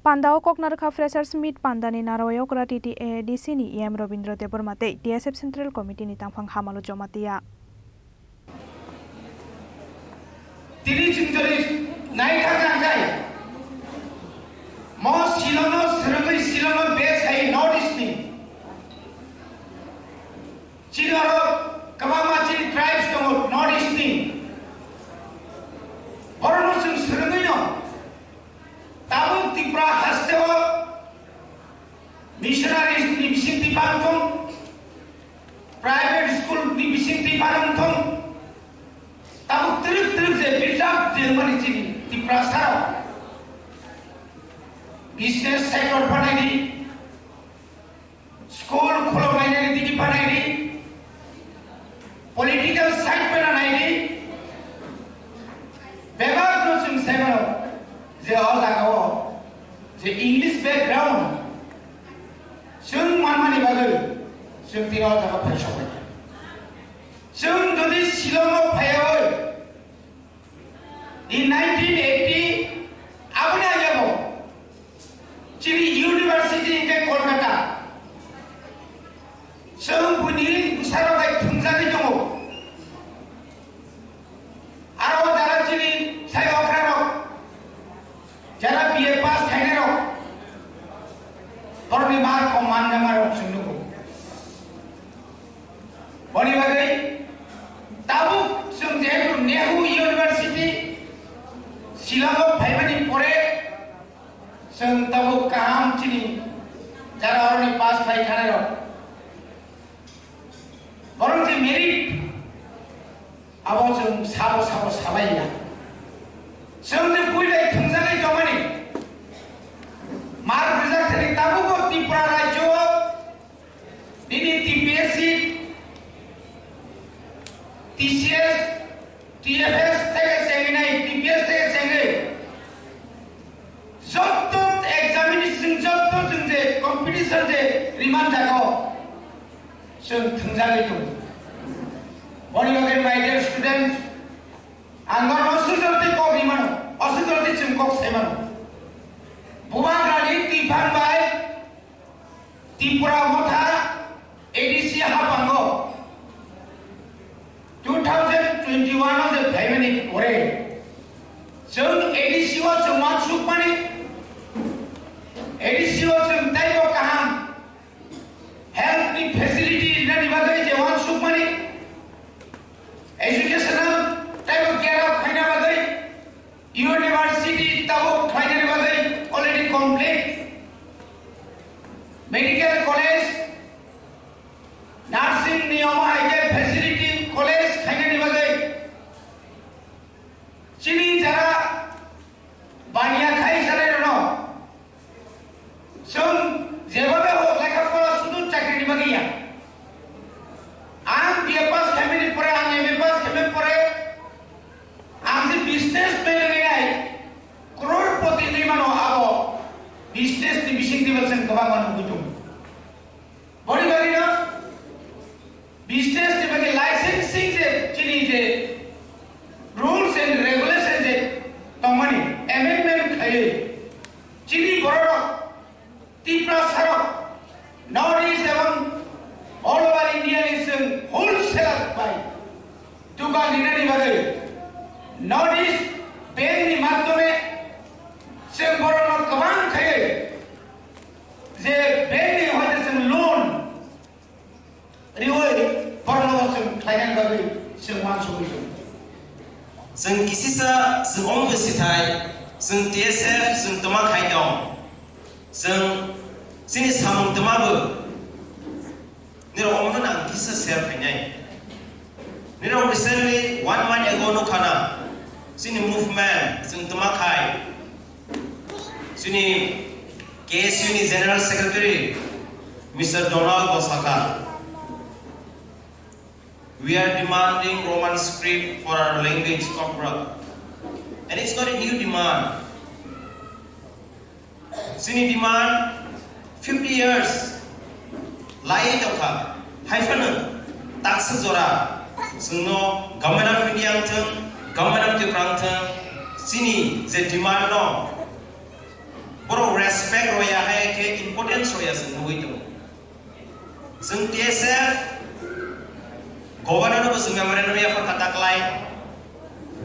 Pandao Koknarkha Freshers Meet Pandani Naroyokra TT ADC ni EM Robindro Deborma te TSF Central Committee ni Tangfang Hamalo Jomatia Missionaries ni bising ti parang private school ni bising ti parang tamu trip je build up Germany chini ti prasaro business sector panai di school kholo mainai di panai di political side pera nai di bebak no sing sebaro je all lagawo je English background Sung manmani bagal, sung tinggal jaga paishokai. Sung jadi Shillong payawai. In 1980, apa aja bo? Chini University ke Kolkata. Sung bunyiin busara baik thungjani jongo. Aro jara chini saya okra jara BA pass khainero borni mar ko man namaro sungnuko boni bagai tabu sung jehetu Nehu University Shillong phaimani pore sung tabu kaham chini jara orni pass khai khanero borong je merit abo sung sabo sabaiya sung je puilai thungjangai jomani mar bijak thani tabu ko Tripura rajyo dini TPSC TCS TFS থেকে চেঙ্গে নাই TPS থেকে চেঙ্গে যত examination যত যে competition যে রিমান জাগো जों थोंजाङै दं बनि बागै माय डियर स्टुडेन्ट आंगोर असुजरते कक रिमानो असुजरते जों कक सेमानो बुबाग्रानि तिफान बाय त्रिपुरा मथा ADC हाबांगो 2021 of the Bhaimani Pore जों ADC व जों मानसुक माने ADC व जों ताइबो काहाम health ni facility nani bagai jawan sukmani educational type of care of khaina bagai university tabo khaina bagai already complete medical college nursing niyama haike facility college khaina bagai chini jara baniya khai sare no sum jebabe ho lekha pora sudu chakri bagiya am BA pass family pore am MA pass family pore am je business man gai crorepati ni mano abo business ni bising division gabang manu butum body bagi no business ni bagi licensing je chini je rules and regulations je tomani amendment khai chini Khorang Tripura sarok nowadays among all over India is wholesale by tuka dinani bagai nowadays bank ni madhyame se borona kabang khaye je bank ni hoite se loan rioi borona se khainan bagai se mansu bisu जों किसिसा जों अंग सिथाय जों TSF जों तमा खाय दं जों जोंनि सामं तमाबो निराव अमन आं किसा share खायनाय निराव recently 1 month ago no खाना जोंनि movement जों तमा खाय जोंनि KSU नि general secretary Mr. Donald Bosaka we are demanding Roman script for our language Kokborok and it's not a new demand Sini demand 50 years lai tawka haifana taksa zora sungno government of India thang government of Tripura thang sini je demand no boro respect roya hai ke importance roya sungno hoito sung TSF governor of memorandum ya for kataklai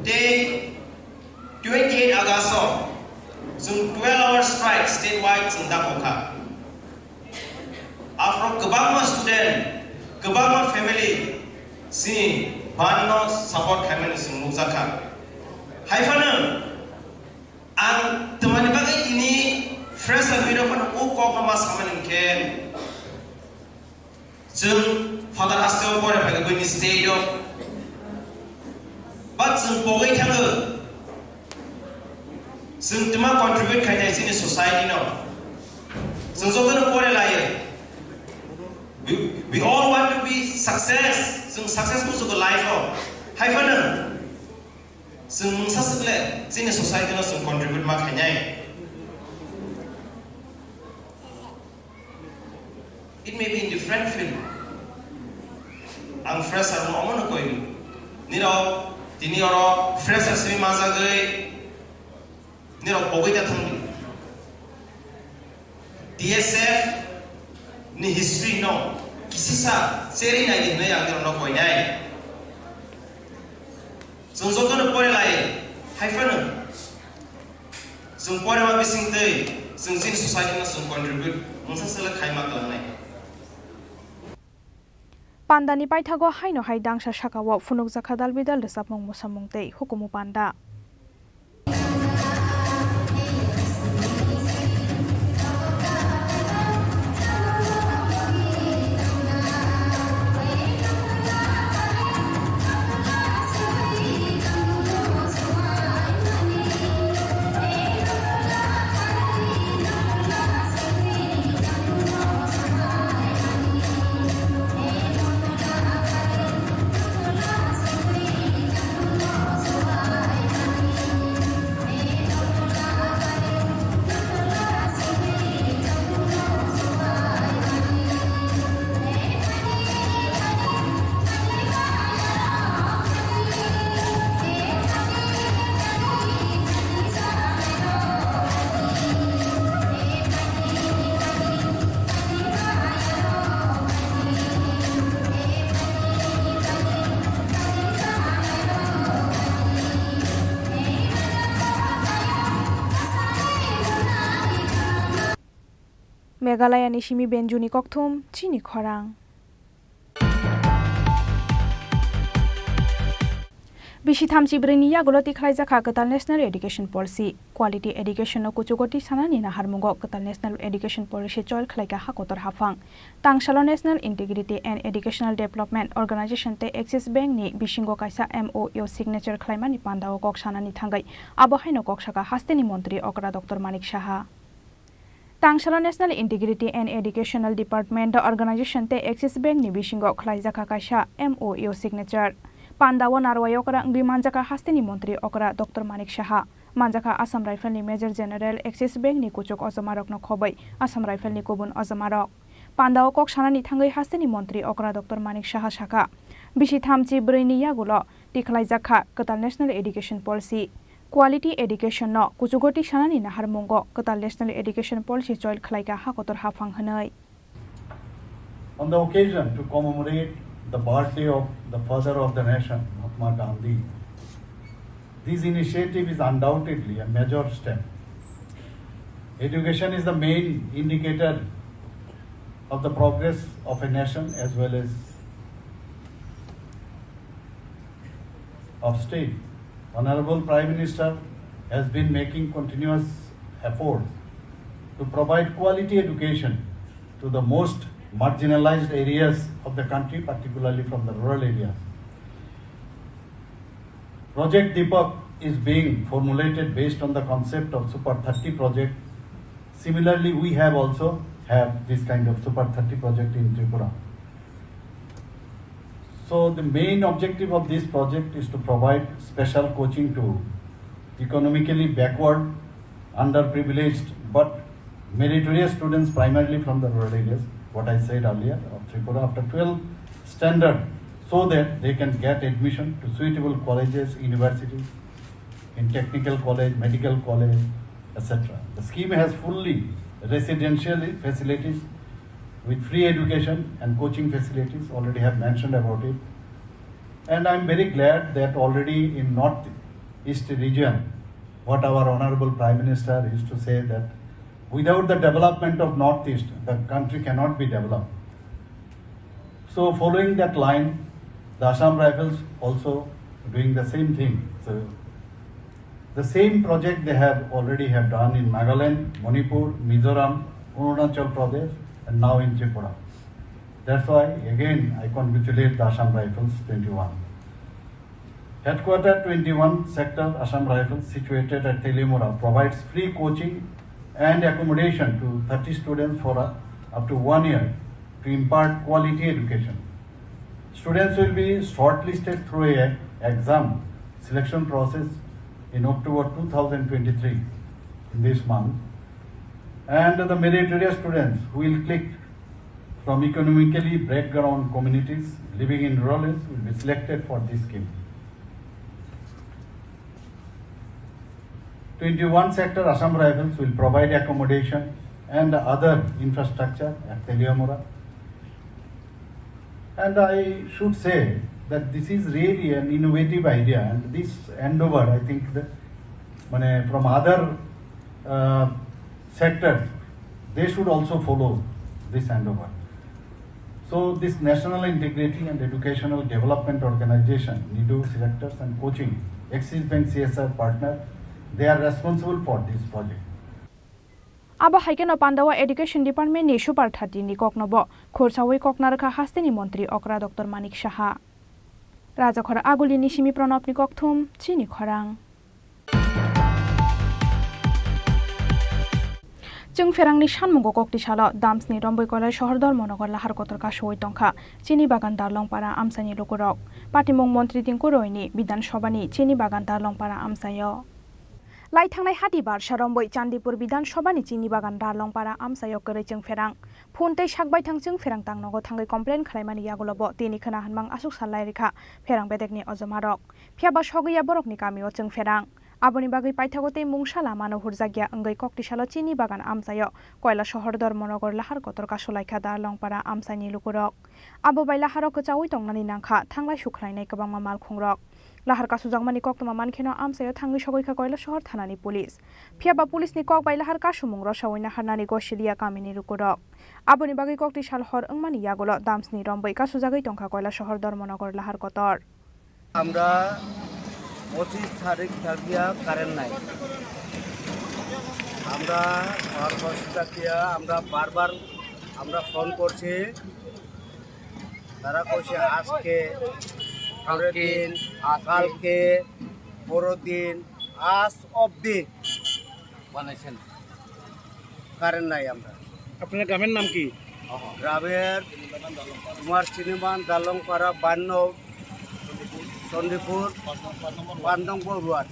day 28 August Some 12-hour strike statewide in Dakoka. After Kabama student, Kabama family, sini Banno support family in Muzaka. Haifana, ang teman bagai ini fresh video fan ukok nama sama nengken. Jeng father hasil boleh pakai bunyi stadium. But jeng pokok itu जों तमा contribute खायनाय जोंनि society नाव जों जतन परे लायो we all want to be success जों successful जों life आव हायफानो जों सासले जोंनि society नाव जों contribute मा खायनाय it may be in different field आं fresher नो अमनो कोई निराव दिनी अरो fresher से माजा गई निराव पगैदा थांदों DSF नि history no किसिसा सेरी नागिरनाय आं निराव न कोयनाय जों जतन परे लायो हायफानो जों परेमा बिसिंतै जों जिन ससाइटिनो जों कन्ट्रिबिउट मोनसा सोला खायमा खालामनाय Pandani paithago haino hai dangsa shakawo funuk jakha dalbidal resapmung musamungtei hukumu panda. Meghalaya ni simi benjuni kokthum Chini Khorang. Bishi thamchi breni yagulo tikhlai jakha katal national education policy quality education no kuchugoti sanani na harmungo katal national education policy choil khlaika hakotor hafang tangsalo national integrity and educational development organization te axis bank ni bishingo kaisa MOU signature khlaimani pandao kok sanani thangai abo haino kok saka hasteni montri okra dr manik saha Tangshala National Integrity and Educational Department Organization te Axis Bank ni bishingo khlai jaka kaisa MOU signature Pandawo narwayo okra ngbi manjaka hasteni montri okra Dr. Manik Saha manjaka Assam Rifle ni Major General Axis Bank ni kuchuk ojamarok no khobai Assam Rifle ni kubun ojamarok Pandawo kok sanani thangai hasteni montri okra Dr. Manik Saha saka bishi thamchi breni yagulo tikhlai jaka katal National Education Policy Quality education no kuchugoti sanani na harmungo katal national education policy choil khlaika hakotor hafang hanai. On the occasion to commemorate the birthday of the father of the nation, Mahatma Gandhi, this initiative is undoubtedly a major step. Education is the main indicator of the progress of a nation as well as of state. Honorable Prime Minister has been making continuous efforts to provide quality education to the most marginalized areas of the country, particularly from the rural areas. Project Deepak is being formulated based on the concept of Super 30 project. Similarly, we have also have this kind of Super 30 project in Tripura. So the main objective of this project is to provide special coaching to economically backward, underprivileged but meritorious students primarily from the rural areas, what I said earlier, of Tripura after 12 standard, so that they can get admission to suitable colleges, universities, in technical college, medical college, etc. The scheme has fully residential facilities with free education and coaching facilities, already have mentioned about it. And I'm very glad that already in North-East region, what our Honorable Prime Minister used to say that without the development of North-East, the country cannot be developed. So following that line, the Assam Rifles also doing the same thing. So the same project they have already have done in Nagaland, Manipur, Mizoram, Arunachal Pradesh, and now in Tripura. That's why, again, I congratulate the Assam Rifles 21. Headquarter 21 Sector Assam Rifles, situated at Telimura, provides free coaching and accommodation to 30 students for up to 1 year to impart quality education. Students will be shortlisted through an exam selection process in October 2023, in this month. And the meritorious students who will click from economically background communities living in rural areas will be selected for this scheme. 21 Sector Assam Rifles will provide accommodation and other infrastructure at Teliamura. And I should say that this is really an innovative idea, and this endeavor, I think, that from other sectors, they should also follow this handover. So this National Integrity and Educational Development Organization, NIDO Selectors and Coaching, Axis Bank CSR partner, they are responsible for this project. Aba haikeno Pandawa Education Department ni Super 30 ni koknobo khorsawi koknarkha hasteni mantri okra Dr. Manik Saha. Raja khora aguli ni simi pranab ni kokthum Chini Khorang. जों फेरांनि सानमुंगो कक्तिसालो दामसनि रम्बैकला शहर धर्मनगर लाहार कतरका सवै तंखा चिनी बागान दारलंपारा आमसानि लोकरक पाटिमुं मन्त्रि तिंकु रयनि विधानसभानि चिनी बागान दारलंपारा आमसायो लाइथांनाय हातिबार सारम्बै चान्दिपुर विधानसभानि चिनी बागान दारलंपारा आमसायो करै जों फेरां फुनतै साकबाय थां जों फेरां तांनगो थांगै कमप्लेन खालायमानि यागलबो तिनि खोना हानमां आसुक सालाय रेखा फेरां बेदेकनि अजमारक फियाबा सगैया बरकनि गामियाव जों फेरां आबनि बागै पाइथागते मुंसाला मानो हुरजागिया अंगै कक्तिसालो चिनी बागान आमसायो कयला शहर धर्मनगर लाहार कतरका सलायखा दारलंपारा आमसानि लुकुरक आबो बाय लाहाराव कचावै तंनानि नांखा थांलाय सुख्लायनाय गोबां माल खुंरक लाहार कासुजांमानि कक्तमा मानखेनो आमसायो थांगै सगैखा कयला शहर थानानि पुलिस फियाबा पुलिसनि कक बाय लाहार कासुमुं रसावैना हारनानि गसिलिया गामिनि लुकुरक आबनि बागै कक्तिसाल हर अंमानि यागलो दामसनि रम्बै कासुजागै तंखा कयला शहर धर्मनगर लाहार कतर আমরা 25 তারিখ থাকিয়া কারেন্ট নাই আমরা আমরা বারবার আমরা ফোন করছি তারা কইছে আজকে পরের দিন কালকে পরের দিন আজ অবধি বানাইছেন কারেন্ট নাই আমরা আপনার গ্রামের নাম কি গ্রামের তোমার চিনিবান দালংপাড়া 52 চন্ডীপুর 5 নম্বর ওয়ার্ড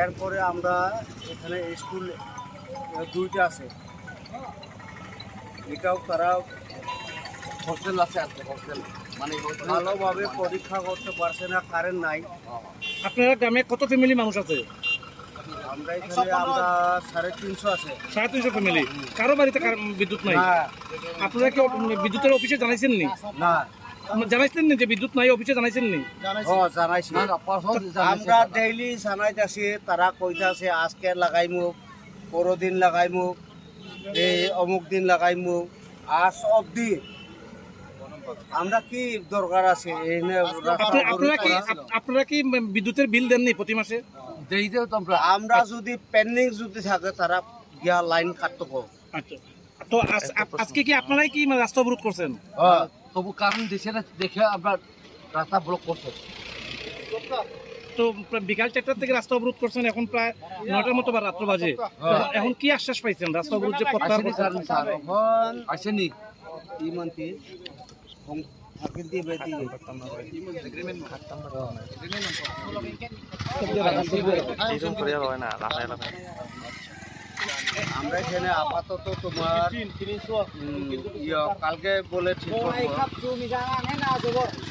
এরপরে আমরা এখানে স্কুল দুইটা আছে এটাও তারা হোস্টেল আছে হোস্টেল মানে ভালোভাবে পরীক্ষা করতে পারছে না কারেন্ট নাই আপনার গ্রামে কত ফ্যামিলি মানুষ আছে আমরা এখানে আমরা 350 আছে 350 ফ্যামিলি কারো বাড়িতে বিদ্যুৎ নাই আপনারা কি বিদ্যুতের অফিসে জানাইছেন নি না জানাইছেন নি যে বিদ্যুৎ নাই অফিসে জানাইছেন নি জানাইছি আমরা ডেইলি জানাইতাছি তারা কইতাছে আজকে লাগাইমু পরো দিন লাগাইমু এই অমুক দিন লাগাইমু আজ অবধি আমরা কি দরকার আছে আপনারা কি বিদ্যুতের বিল দেননি প্রতি মাসে আমরা যদি পেন্ডিং যদি থাকে তারা গিয়া লাইন কাটতো আচ্ছা তো আজকে কি আপনারাই কি রাস্তা অবরোধ করছেন তবু কারণ দিছে না দেখে আমরা রাস্তা ব্লক করছি তো বিকাল 4টা থেকে রাস্তা অবরোধ করছেন এখন প্রায় 9টার মতো বা রাত্র বাজে এখন কি আশ্বাস পাইছেন রাস্তা অবরোধ যে প্রত্যাহার করছেন এখন আসেনি এই মানতে আমরা এখানে আপাতত তোমার কালকে বলে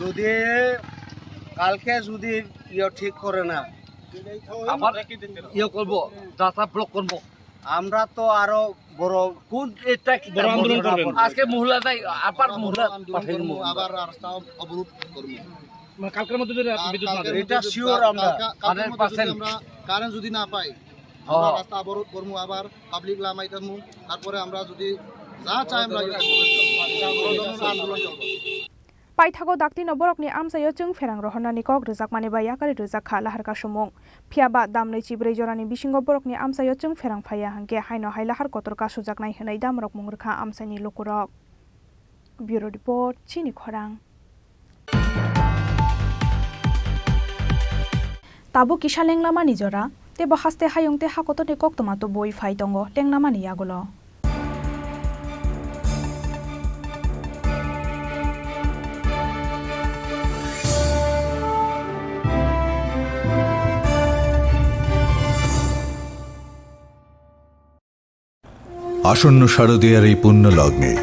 যদি কালকে যদি ঠিক করে না আবার করবো রাস্তা ব্লক করবো আমরা তো আরো বড় কোন এটা বড় আন্দোলন করবেন আজকে মহিলা নাই আবার মহিলা পাঠাইমু আবার রাস্তা অবরোধ করব মানে কালকের মধ্যে যদি বিদ্যুৎ না দেয় এটা শিওর আমরা 100% আমরা কারেন্ট যদি না পাই আমরা রাস্তা অবরোধ করব আবার পাবলিক লামাইতামু তারপরে আমরা যদি যা চাই আমরা আন্দোলন করব पाइथागो दाक्ति नबरकनि आमसायो जों फेरां रहनानि कक रोजाकमानि बा याकारि रोजाकखा लाहारका सुमुं फियाबा दामनै चिब्रै जरानि बिसिंगो बरकनि आमसायो जों फेरां फाया हांके हायनो हायलाहार कतरका सुजाकनाय होनाय दामरक मुंरखा आमसानि लुकुरक ब्यूरो रिपोर्ट चिनी खरां ताबो किसा लेंलामानि जरा तेबो हास्ते हायंते हाकतनि कक्तमातो बय फाय दंगो लेंलामानि यागुलो আসন্ন শারদীয়ার এই পুণ্য লগ্নে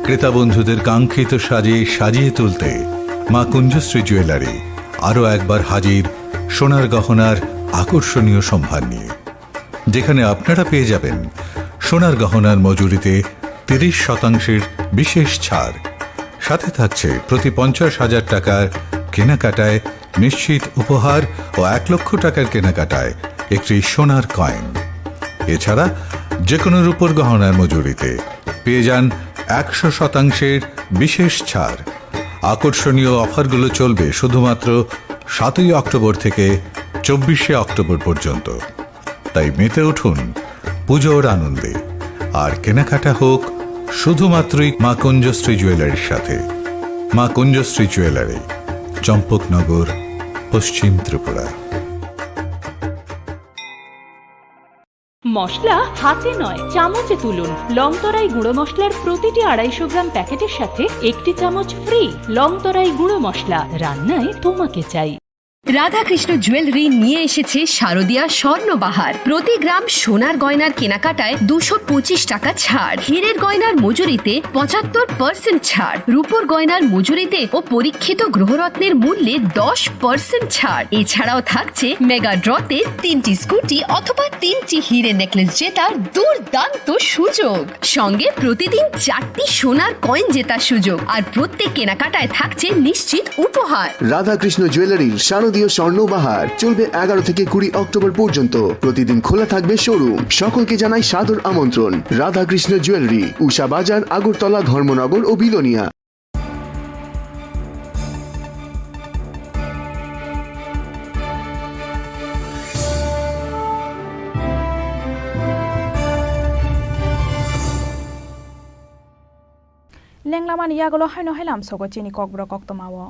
ক্রেতা বন্ধুদের কাঙ্ক্ষিত সাজে সাজিয়ে তুলতে মা কুঞ্জশ্রী জুয়েলারি আরও একবার হাজির সোনার গহনার আকর্ষণীয় সম্ভার নিয়ে যেখানে আপনারা পেয়ে যাবেন সোনার গহনার মজুরিতে 30% বিশেষ ছাড় সাথে থাকছে প্রতি 50,000 টাকার কেনাকাটায় নিশ্চিত উপহার ও 1 লক্ষ টাকার কেনাকাটায় একটি সোনার কয়েন এছাড়া যে কোনো রূপোর গহনার মজুরিতে পেয়ে যান 100% বিশেষ ছাড়। আকর্ষণীয় অফারগুলো চলবে শুধুমাত্র 7 অক্টোবর থেকে 24 অক্টোবর পর্যন্ত। তাই মেতে উঠুন পুজোর আনন্দে, আর কেনাকাটা হোক শুধুমাত্রই মা কুঞ্জশ্রী জুয়েলারির সাথে। মা কুঞ্জশ্রী জুয়েলারি, চম্পকনগর, পশ্চিম ত্রিপুরা। মশলা হাতে নয় চামচে তুলুন। লংতরাই গুঁড়ো মশলার প্রতিটি 250 গ্রাম প্যাকেটের সাথে 1টি চামচ ফ্রি। লংতরাই গুঁড়ো মশলা, রান্নায় তোমাকে চাই। রাধাকৃষ্ণ জুয়েলারি নিয়ে এসেছে শারদীয়া স্বর্ণবাহার। প্রতি গ্রাম সোনার গয়নার কেনাকাটায় 225 টাকা ছাড়। হীরের গয়নার মজুরিতে 75% ছাড়। রূপোর গয়নার মজুরিতে ও পরীক্ষিত গ্রহরত্নের মূল্যে 10% ছাড়। এছাড়াও থাকছে মেগা ড্রতে 3টি স্কুটি অথবা 3টি হীরের নেকলেস জেতার দুর্দান্ত সুযোগ। সঙ্গে প্রতিদিন 4টি সোনার কয়েন জেতার সুযোগ। আর প্রত্যেক কেনাকাটায় থাকছে নিশ্চিত উপহার। রাধাকৃষ্ণ জুয়েলারির শারদীয় স্বর্ণবাহার চলবে 11 থেকে 20 অক্টোবর পর্যন্ত। প্রতিদিন খোলা থাকবে শোরুম। সকলকে জানাই সাদর আমন্ত্রণ। রাধাকৃষ্ণ জুয়েলারি, উষা বাজার, আগরতলা, ধর্মনগর ও বিলোনিয়া। লেংলামান ইয়াগুলো হাইনো হাইলাম সগো চিনি ককব্রক অক্তমাও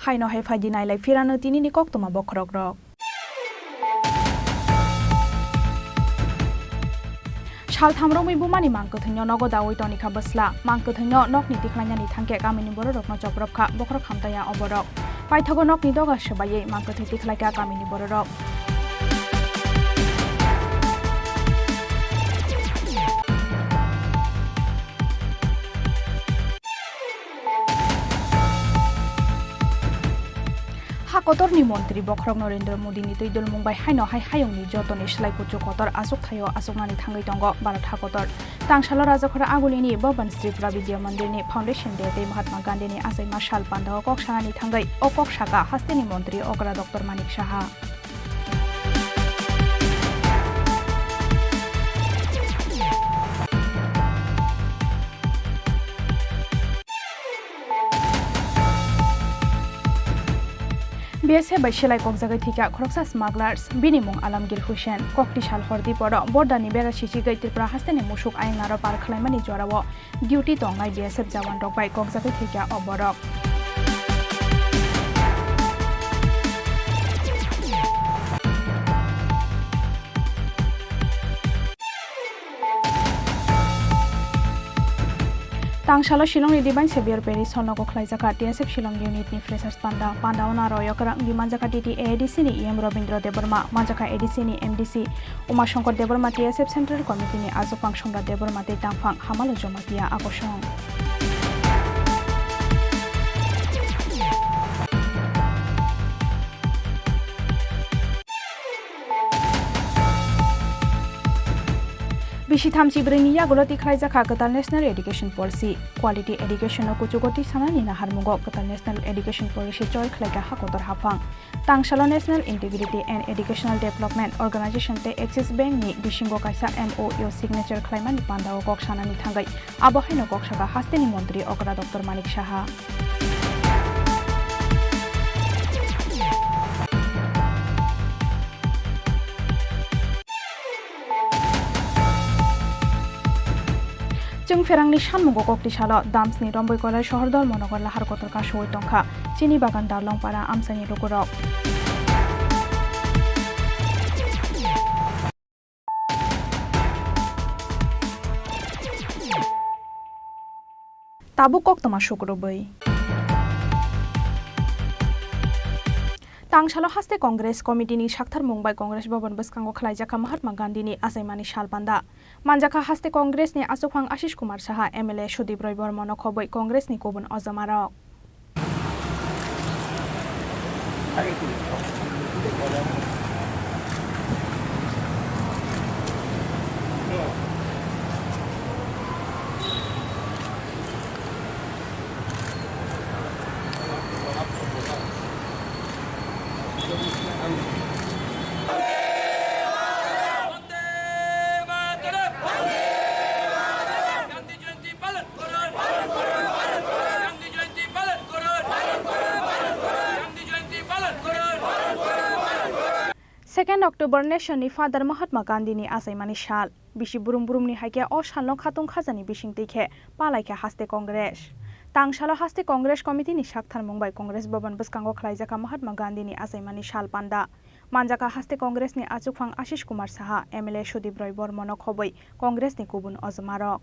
হাইনো হাই ফাইদি নাইলাই ফিরানো তিনিনি কক্তমা বখরক রক শাল থামরমই বুমানি মাংকথন্য নগদা ওইটনি খাবসলা মাংকথন্য নকনি তিখলাইনানি থাঙ্কে গামিনি বড় রকন চপরপখা বখরক খামতায়া অবরক পাইথগো নকনি দগা সবাইয়ে মাংকথি তিখলাইকা গামিনি বড় রক হাকতরনি মন্ত্রী বখরক নরেন্দ্র মোদী নি তৈদল মুম্বাই হাইনো হাই হায়ংনি যতনি সেলাই কুচু কতর আসুক থাयो আসুকनानै थांगै दंग भारत हाकतर तांसाल राजाखरा आगुलिनि भवन त्रिपुरा विद्या मन्दिरनि फाउन्डेशन डे ते महात्मा गान्धीनि आसाइमा साल पान्दाव कक्षानानै थांगै अ कक्षाका हास्तेनि मन्त्री अग्रा डक्टर मानिक साहा BSF बैसेलाय कक्जागै थिका खरकसा स्मागलार्स बिनिमुं आलमगिर हुसैन कक्तिशाल हरदी पर बर्दानि बेरासिसि गै त्रिपुरा हास्तेनि मुसुक आयनारो पार खालामनानि जराव डिउटी दंनाय BSF जवान रकबाय कक्जागै थिका अबरक तांसालो शिलंनि दिबाइन सेबियर पेरिस हलनगो खलाइजाका TSF शिलं इउनिटनि फ्रेसार्स पान्दा उनारो यकरां बिमानजाका DT ADC नि EM रवीन्द्र देबरमा मानजाका ADC नि MDC Umashankar Debbarma TSF central कमिटिनि आजोपां सम्रा देबरमा ते तांफां हामालो जमातिया आकर्षण बिसि थामजिब्रैनि यागुलो तिखलाइजाखा गोदान national education policy quality education कुचुगति सानानि नाहारमुगो गोदान नेशनल एडुकेशन पलिसि जय खलाइगा हाकतर हाफां तांसालो national integrity and educational development organisation ते एक्सिस बैंक नि बिसिंगो काइसा MOU सिग्नेचर खलाइमानि पान्दाव कक्षानानि थांगै आबहायनो कक्षाका हास्तेनि मन्त्री अग्रा डक्टर मानिक साहा जों फेरांनि सानमुगो कक्तिशालो दामसनि रम्बैकलाय शहर धर्मनगर लाहार कतरका सय टंका चिनी बागान दारलंपारा आमसानि लुगुरक ताबु कक्तमा शुक्रबै तांसालो हास्ते कांग्रेस कमिटिनि साक्थार मुंबाई कांग्रेस भवन बसकांगो खलाइजाका महात्मा गांधीनि आसाइमानि सालपान्दा मानजाका हास्ते कांग्रेसनि आसुखां आशिष कुमार साहा MLA सुदीप रय बर्मन खबै कांग्रेसनि गुबुन अजमारक 2 October Nationni Father Mahatma Gandhi ni asaimani shal bisi burum burumni haike o shalno khatung khajani bising teikhe palaikhe haste Congress tangshalo haste Congress committee ni sakthar mumbai Congress bhavan bwskango khlaijaka Mahatma Gandhi ni asaimani shal panda manjaka haste Congress ni achukphang Ashish Kumar Saha MLA Sudip Roy Bormonok khoboi Congress ni kubun ozmarok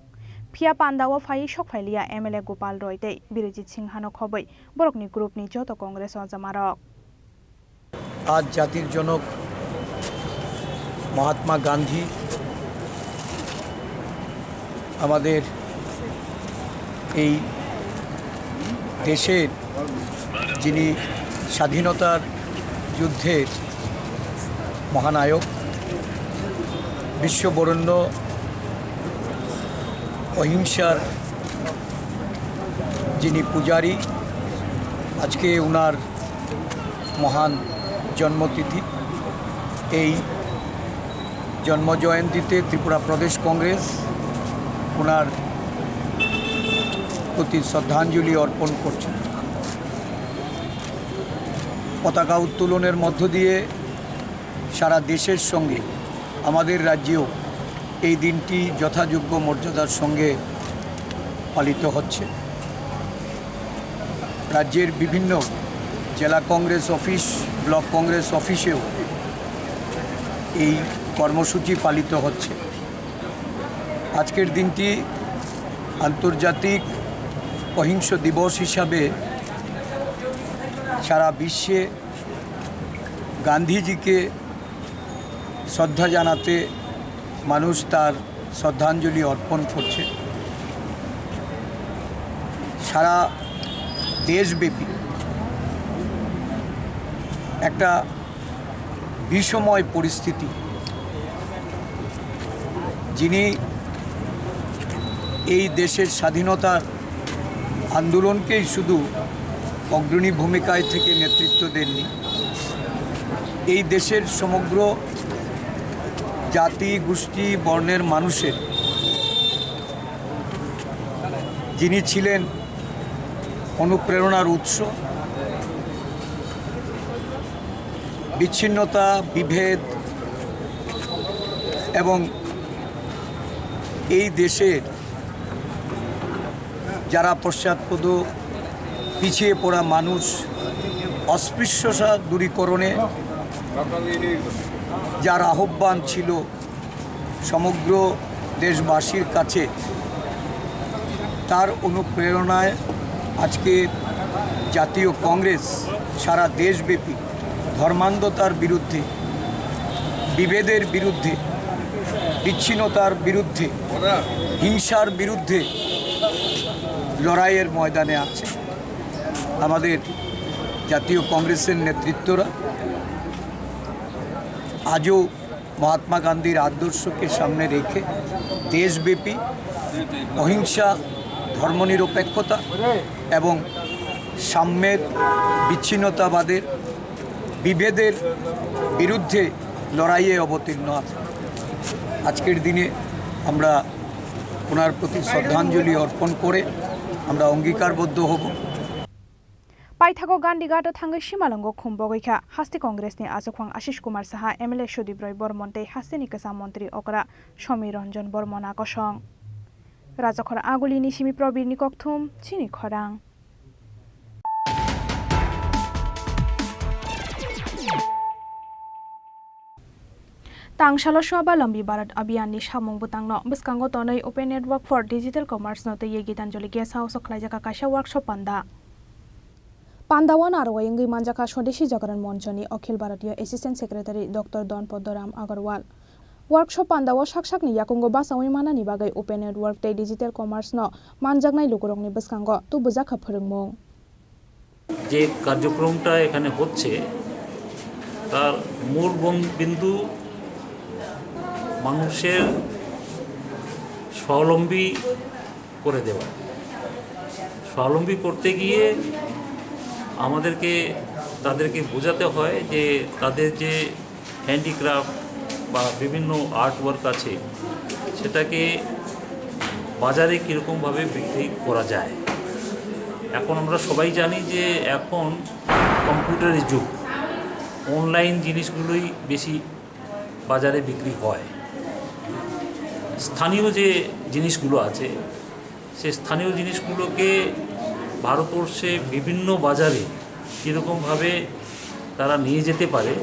Phia Pandawo Phai Shokphailia MLA Gopal Roy tei Birijit Singh Hanok khoboi Borokni group ni joto Congress ozmarok আজ জাতির জনক মহাত্মা গান্ধী আমাদের এই দেশের যিনি স্বাধীনতার যুদ্ধের মহানায়ক বিশ্ববরেণ্য অহিংসার যিনি পূজারী আজকে ওনার মহান জন্মতিথি এই জন্মজয়ন্তীতে ত্রিপুরা প্রদেশ কংগ্রেস ওনার প্রতি শ্রদ্ধাঞ্জলি অর্পণ করছে পতাকা উত্তোলনের মধ্য দিয়ে সারা দেশের সঙ্গে আমাদের রাজ্যেও এই দিনটি যথাযোগ্য মর্যাদার সঙ্গে পালিত হচ্ছে রাজ্যের বিভিন্ন জেলা কংগ্রেস অফিস ব্লক কংগ্রেস অফিসেও এই কর্মসূচি পালিত হচ্ছে আজকের দিনটি আন্তর্জাতিক অহিংস দিবস হিসাবে সারা বিশ্বে গান্ধীজিকে শ্রদ্ধা জানাতে মানুষ তার শ্রদ্ধাঞ্জলি অর্পণ করছে সারা দেশব্যাপী একটা বিষময় পরিস্থিতি যিনি এই দেশের স্বাধীনতার আন্দোলনকেই শুধু অগ্রণী ভূমিকায় থেকে নেতৃত্ব দেননি এই দেশের সমগ্র জাতি গোষ্ঠী বর্ণের মানুষের যিনি ছিলেন অনুপ্রেরণার উৎস বিচ্ছিন্নতা বিভেদ এবং এই দেশের যারা পশ্চাৎপদ পিছিয়ে পড়া মানুষ অস্পৃশ্যতা দূরীকরণে যার আহ্বান ছিল সমগ্র দেশবাসীর কাছে তার অনুপ্রেরণায় আজকে জাতীয় কংগ্রেস সারা দেশব্যাপী ধর্মান্ধতার বিরুদ্ধে বিভেদের বিরুদ্ধে বিচ্ছিন্নতার বিরুদ্ধে হিংসার বিরুদ্ধে লড়াইয়ের ময়দানে আছে আমাদের জাতীয় কংগ্রেসের নেতৃত্বরা আজও মহাত্মা গান্ধীর আদর্শকে সামনে রেখে দেশব্যাপী অহিংসা ধর্মনিরপেক্ষতা এবং সাম্যের বিচ্ছিন্নতাবাদের বিভেদের বিরুদ্ধে লড়াইয়ে অবতীর্ণ আছে আজকের দিনে আমরা ওনার প্রতি শ্রদ্ধাঞ্জলি অর্পণ করে আমরা অঙ্গীকারবদ্ধ হব পাইথাগো গান্ধীঘাট থাঙ্গै সিমালঙ্গো खुम्बगैखा हास्ते कंग्रेसनि आजखवां आशिष कुमार साहा एमएलए सुदीप रॉय बर्मन तै हास्तेनि केसा मन्त्री अकरा समीर रंजन बर्मन आकसं राजखर आगुलिनि सिमी प्रबीरनि कक्थुम चिनी खरां तांगशालो स्वावलम्बी भारत अभियाननि सामुं बुतांनो बस्कांगो तनै ओपेन नेटवर्क फर डिजिटल कमार्स नो तै गीतांजलि गेस्ट हाउस खलाइजाका काशा वर्कशॉप पांदा पांदावन आरवायंगी मांजाका स्वदेशी जागरण मंचनि Akhil Bharatiya assistant secretary doctor दन पद्मराम अग्रवाल वर्कशॉप पांदाव साकसाकनि याकुंगो बासावि मानानि बागै ओपेन नेटवर्क तै डिजिटल कमार्स नो मानजागनाय लुगुरंनि बस्कांगो तुबुजाखा फोरोंमुं যে কার্যক্রমটা এখানে হচ্ছে তার মূল বিন্দু মানুষের স্বাবলম্বী করে দেওয়া স্বাবলম্বী করতে গিয়ে আমাদেরকে তাদেরকে বোঝাতে হয় যে তাদের যে হ্যান্ডিক্রাফট বা বিভিন্ন আর্ট ওয়ার্ক আছে সেটাকে বাজারে কীরকমভাবে বিক্রি করা যায়। এখন আমরা সবাই জানি যে এখন কম্পিউটারের যুগ, অনলাইন জিনিসগুলোই বেশি বাজারে বিক্রি হয়। স্থানীয় যে জিনিসগুলো আছে সে স্থানীয় জিনিসগুলোকে ভারতবর্ষে বিভিন্ন বাজারে কীরকমভাবে তারা নিয়ে যেতে পারে,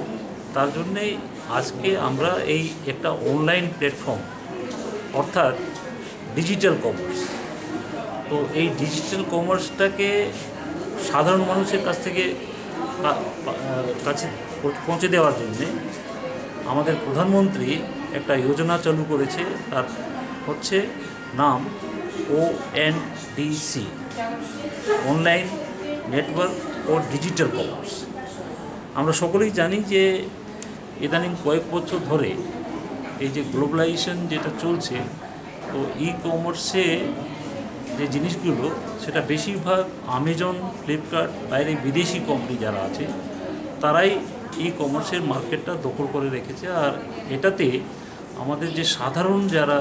তার জন্যেই আজকে আমরা এই একটা অনলাইন প্ল্যাটফর্ম অর্থাৎ ডিজিটাল কমার্স, তো এই ডিজিটাল কমার্সটাকে সাধারণ মানুষের কাছে পৌঁছে দেওয়ার জন্যে আমাদের প্রধানমন্ত্রী একটা যোজনা চালু করেছে, তার হচ্ছে নাম ONDC, অনলাইন নেটওয়ার্ক ও ডিজিটাল কমার্স। আমরা সকলেই জানি যে ইদানিং কয়েক বছর ধরে এই যে গ্লোবালাইজেশন যেটা চলছে, তো ই কমার্সে যে জিনিসগুলো সেটা বেশিরভাগ অ্যামাজন, ফ্লিপকার্ট, বাইরে বিদেশি কোম্পানি যারা আছে তারাই ই কমার্সের মার্কেটটা দখল করে রেখেছে। আর এটাতে আমাদের যে সাধারণ যারা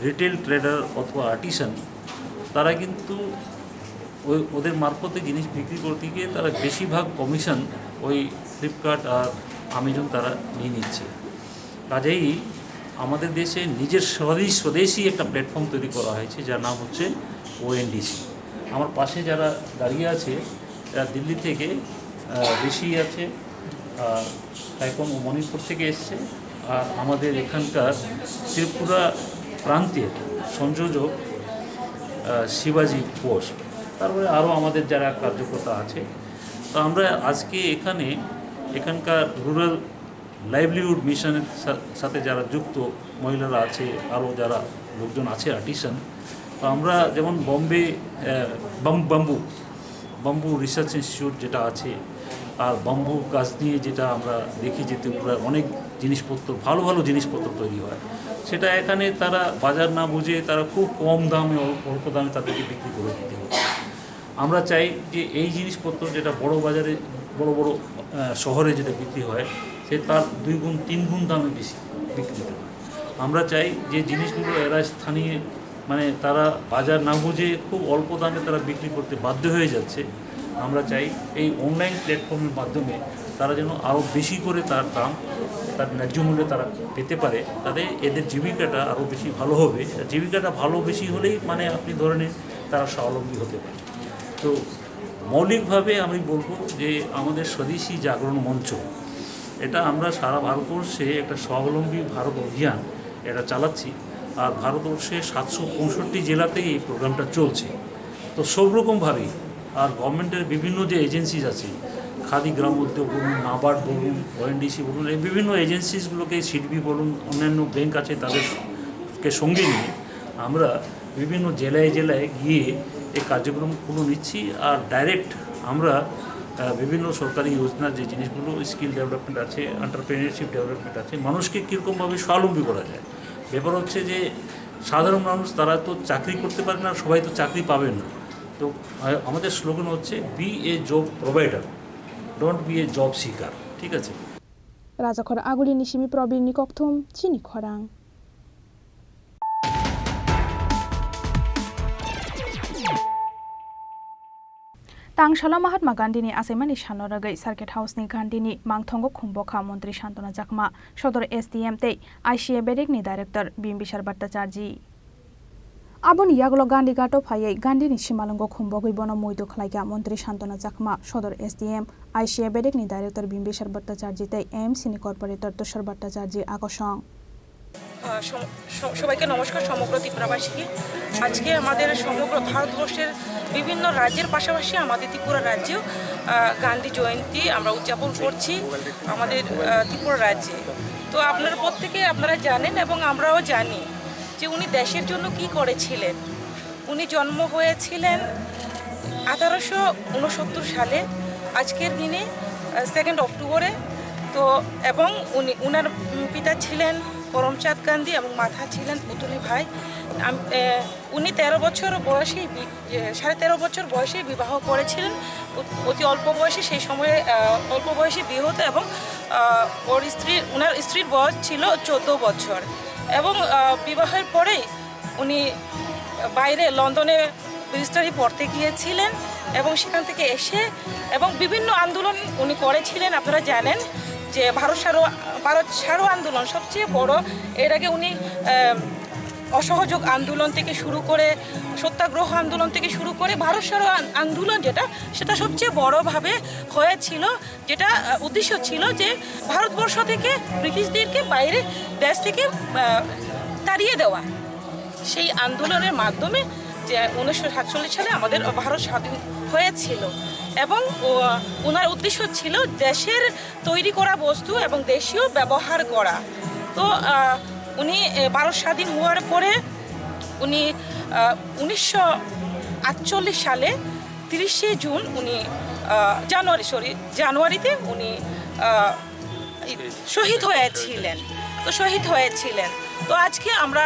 রিটেল ট্রেডার অথবা আর্টিসান তারা কিন্তু ওদের মারফতে জিনিস বিক্রি করতে গিয়ে তারা বেশিরভাগ কমিশন ওই ফ্লিপকার্ট আর অ্যামাজন তারা নিয়ে নিচ্ছে। কাজেই আমাদের দেশে নিজের স্বদেশি একটা প্ল্যাটফর্ম তৈরি করা হয়েছে যার নাম হচ্ছে ONDC। আমার পাশে যারা দাঁড়িয়ে আছে এরা দিল্লি থেকে ঋষি আছে, এখন মণিপুর থেকে এসছে, আর আমাদের এখানকার ত্রিপুরা প্রান্তের সংযোজক শিবাজি ঘোষ, তারপরে আরও আমাদের যারা কার্যকর্তা আছে। তো আমরা আজকে এখানকার রুরাল লাইভলিহুড মিশনের সাথে যারা যুক্ত মহিলারা আছে, আরও যারা লোকজন আছে আর্টিসান, তো আমরা যেমন বম্বে বাম্বু রিসার্চ ইনস্টিটিউট যেটা আছে, আর বাম্বু গাছ নিয়ে যেটা আমরা দেখি যে ত্রিপুরার অনেক জিনিসপত্র ভালো ভালো জিনিসপত্র তৈরি হয়, সেটা এখানে তারা বাজার না বুঝে তারা খুব কম দামে অল্প দামে তাদেরকে বিক্রি করে দিতে হচ্ছে। আমরা চাই যে এই জিনিসপত্র যেটা বড় বাজারে বড় বড় শহরে যেটা বিক্রি হয় সে তার 2 গুণ 3 গুণ দামে বেশি বিক্রি হয়। আমরা চাই যে জিনিসগুলো এরা স্থানীয় মানে তারা বাজার না বুঝে খুব অল্প দামে তারা বিক্রি করতে বাধ্য হয়ে যাচ্ছে। আমরা চাই এই অনলাইন প্ল্যাটফর্মের মাধ্যমে তারা যেন আরও বেশি করে তার দাম তার ন্যায্য মূল্যে তারা পেতে পারে, তাতে এদের জীবিকাটা আরও বেশি ভালো হবে। জীবিকাটা ভালো বেশি হলেই মানে আপনি ধরে নিন তারা স্বাবলম্বী হতে পারে। তো মৌলিকভাবে আমি বলবো যে আমাদের স্বদেশি জাগরণ মঞ্চ এটা আমরা সারা ভারতবর্ষে একটা স্বাবলম্বী ভারত অভিযান এটা চালাচ্ছি, আর ভারতবর্ষে 765 জেলাতেই এই প্রোগ্রামটা চলছে। তো সব রকমভাবেই আর গভর্নমেন্টের বিভিন্ন যে এজেন্সিস আছে, খাদি গ্রাম উদ্যোগ বলুন, নাবার্ড বলুন, ONDC বলুন, এই বিভিন্ন এজেন্সিসগুলোকে সিডবি বলুন, অন্যান্য ব্যাংক আছে তাদেরকে সঙ্গে নিয়ে আমরা বিভিন্ন জেলায় গিয়ে এই কার্যক্রমগুলো নিচ্ছি। আর ডাইরেক্ট আমরা বিভিন্ন সরকারি যোজনার যে জিনিসগুলো স্কিল ডেভেলপমেন্ট আছে, এন্টারপ্রেনিয়রশিপ ডেভেলপমেন্ট আছে, মানুষকে কীরকমভাবে স্বাবলম্বী করা যায়। ব্যাপার হচ্ছে যে সাধারণ মানুষ তারা তো চাকরি করতে পারে না, সবাই তো চাকরি পাবে না। তো আমাদের স্লোগান হচ্ছে be a job provider, don't be a job seeker. ঠিক আছে। রাজাখর আগুলি নিশিমি প্রবীর নিকথম চিনি খরাং। तांगशाला महात्मा गांधीनि आसाइमानि सानरगै सार्किट हाउसनि गांधीनि मांगथंगो खुंबखा मंत्री शान्तना जाखमा सदर SDM तै आइसिए बेरेकनि डाइरेक्टर बिम्बिसार भट्टाचार्य आबोनि यागलो गांधी गाटो फायै गांधीनि सिमालंगो खुंबगै बनो मैदो खलाइगा मंत्री शान्तना जाखमा सदर SDM आइसिए बेरेकनि डाइरेक्टर बिम्बिसार भट्टाचार्य तै एमसिनि कॉर्पोरेटर तुषार भट्टाचार्य आकर्षण। সবাইকে নমস্কার। সমগ্র ত্রিপুরাবাসীকে আজকে আমাদের সমগ্র ভারতবর্ষের বিভিন্ন রাজ্যের পাশাপাশি আমাদের ত্রিপুরা রাজ্যেও গান্ধী জয়ন্তী আমরা উদযাপন করছি আমাদের ত্রিপুরা রাজ্যে। তো আপনারা প্রত্যেকে আপনারা জানেন এবং আমরাও জানি যে উনি দেশের জন্য কি করেছিলেন। উনি জন্ম হয়েছিলেন 1869 সালে আজকের দিনে 2 অক্টোবরে। তো এবং উনার পিতা ছিলেন করমচাঁদ গান্ধী এবং মাথা ছিলেন পুতুলি ভাই। উনি 13 বছর বয়সেই 13.5 বছর বয়সেই বিবাহ করেছিলেন, অতি অল্প বয়সে, সেই সময়ে অল্প বয়সে বিয়ে হতো এবং ওনার স্ত্রীর বয়স ছিল 14 বছর এবং বিবাহের পরেই উনি বাইরে লন্ডনে ব্যারিস্টারি পড়তে গিয়েছিলেন এবং সেখান থেকে এসে এবং বিভিন্ন আন্দোলন উনি করেছিলেন। আপনারা জানেন যে ভারত ছাড়ো আন্দোলন সবচেয়ে বড়। এর আগে উনি অসহযোগ আন্দোলন থেকে শুরু করে সত্যাগ্রহ আন্দোলন থেকে শুরু করে ভারত ছাড়ো আন্দোলন সেটা সবচেয়ে বড়ভাবে হয়েছিল, যেটা উদ্দেশ্য ছিল যে ভারতবর্ষ থেকে ব্রিটিশদেরকে বাইরে দেশ থেকে তাড়িয়ে দেওয়া। সেই আন্দোলনের মাধ্যমে যে 1947 সালে আমাদের ভারত স্বাধীন হয়েছিল এবং ওনার উদ্দেশ্য ছিল দেশের তৈরি করা বস্তু এবং দেশীয় ব্যবহার করা। তো উনি ভারত স্বাধীন হওয়ার পরে উনি 1948 সালে 30শে জুন উনি জানুয়ারিতে উনি শহীদ হয়েছিলেন। তো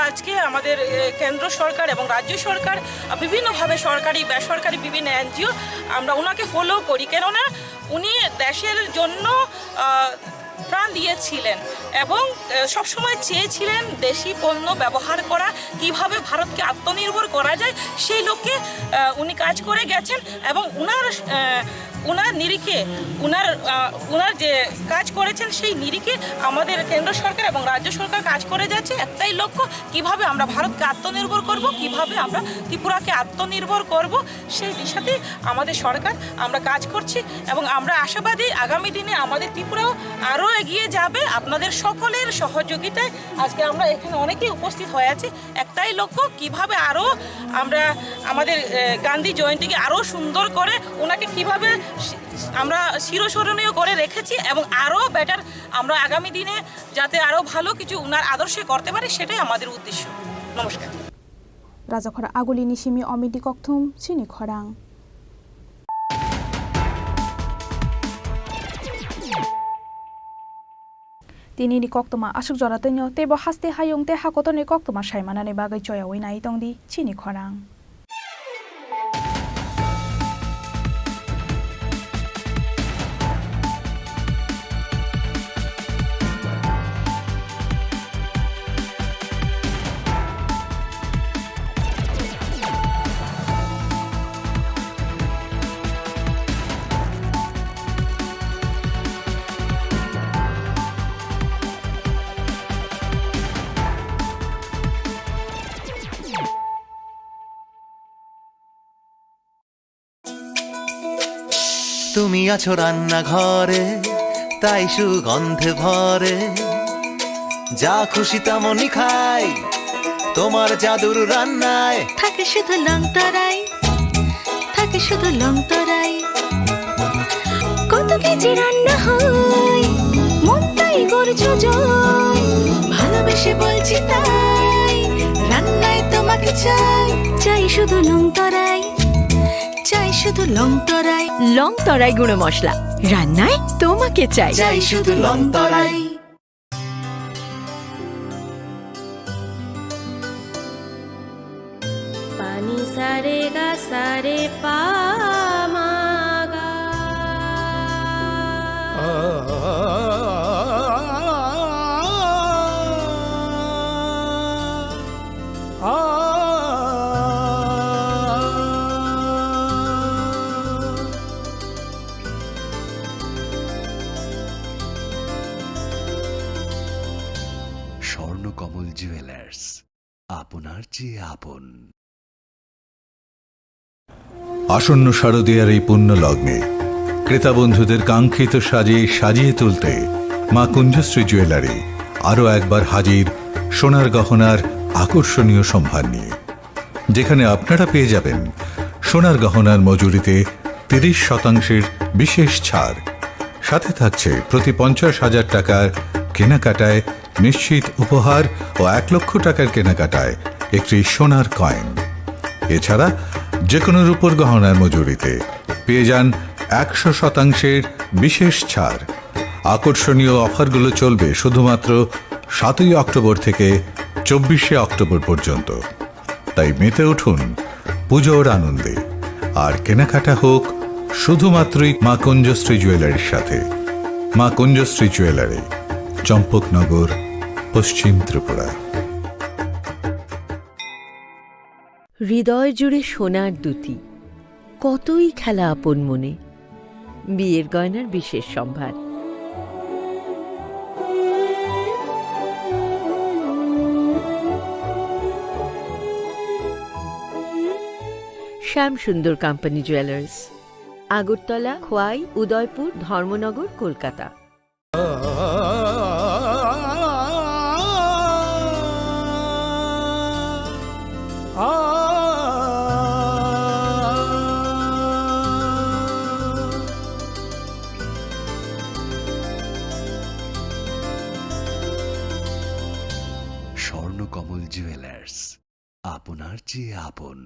আজকে আমাদের কেন্দ্র সরকার এবং রাজ্য সরকার বিভিন্নভাবে সরকারি বেসরকারি বিভিন্ন এনজিও আমরা ওনাকে ফলো করি, কেননা উনি দেশের জন্য প্রাণ দিয়েছিলেন এবং সবসময় চেয়েছিলেন দেশি পণ্য ব্যবহার করা, কিভাবে ভারতকে আত্মনির্ভর করা যায় সেই লক্ষ্যে উনি কাজ করে গেছেন এবং ওনার নিরিখে ওনার যে কাজ করেছেন সেই নিরিখে আমাদের কেন্দ্র সরকার এবং রাজ্য সরকার কাজ করে যাচ্ছে। একটাই লক্ষ্য, কিভাবে আমরা ভারতকে আত্মনির্ভর করব, কিভাবে আমরা ত্রিপুরাকে আত্মনির্ভর করব, সেই দিশাতে আমাদের সরকার আমরা কাজ করছি এবং আমরা আশাবাদী আগামী দিনে আমাদের ত্রিপুরাও আরও এগিয়ে যাবে আপনাদের সকলের সহযোগিতায়। আজকে আমরা এখানে অনেকেই উপস্থিত হয়ে আছি, একটাই লক্ষ্য, কিভাবে আরও আমরা আমাদের গান্ধী জয়ন্তীকে আরও সুন্দর করে ওনাকে কিভাবে আমরা চিরস্মরণীয় করে রেখেছি এবং আরও বেটার আমরা আগামী দিনে যাতে আরও ভালো কিছু ওনার আদর্শে করতে পারি, সেটাই আমাদের উদ্দেশ্য। নমস্কার। রাজাখরা আগুলিনি সিমি অমিতি ককথুম চিনি খরাং। তিনি ni koktoma asuk jora tenyo tebo haste hayung te hakotoni koktoma saimana ne bagai choya oi nai tongdi Chini Khorang. তুমি আছো রান্নাঘরে, তাই সুগন্ধে ভরে, যা খুশি তেমনই খাই তোমার জাদুর রান্নায়। থাকে শুধু লংতরাই, থাকে শুধু লংতরাই, কত কেজি রান্না হয় মন তাই করছো জয়, ভালোবেসে বলছি তাই রান্নায় তোমাকে চাই, চাই শুধু লংতরাই, চাই শুধু লংতরাই। লংতরাই গুঁড়ো মশলা, রান্নায় তোমাকে চাই, চাই শুধু লংতরাই। পানি সারে গা সারে পা মা গা। স্বর্ণকমল জুয়েলার্স, আপনার চেয়ে আপন। আসন্ন শারদীয়ার এই পুণ্য লগ্নে ক্রেতা বন্ধুদের কাঙ্ক্ষিত সাজিয়ে তুলতে মা কুঞ্জশ্রী জুয়েলারি আরও একবার হাজির সোনার গহনার আকর্ষণীয় সম্ভার নিয়ে, যেখানে আপনারা পেয়ে যাবেন সোনার গহনার মজুরিতে 30% বিশেষ ছাড়, সাথে থাকছে প্রতি 50,000 টাকার কেনাকাটায় নিশ্চিত উপহার ও 1 লক্ষ টাকার কেনাকাটায় একটি সোনার কয়েন। এছাড়া যে কোনো রূপোর গহনার মজুরিতে পেয়ে যান 100% বিশেষ ছাড়। আকর্ষণীয় অফারগুলো চলবে শুধুমাত্র 7ই অক্টোবর থেকে 24শে অক্টোবর পর্যন্ত। তাই মেতে উঠুন পুজোর আনন্দে, আর কেনাকাটা হোক শুধুমাত্রই মা কুঞ্জশ্রী জুয়েলারির সাথে। মা কুঞ্জশ্রী জুয়েলারি, চম্পকনগর, পশ্চিম ত্রিপুরা। হৃদয় জুড়ে সোনার দুটি, কতই খেলা আপন মনে, বিয়ের গয়নার বিশেষ সম্ভার। শ্যাম সুন্দর company jewellers, Agartala, Khowai, Udaipur, Dharmanagar, Kolkata. Swarnakamal jewellers, আপনার চেয়ে আপন।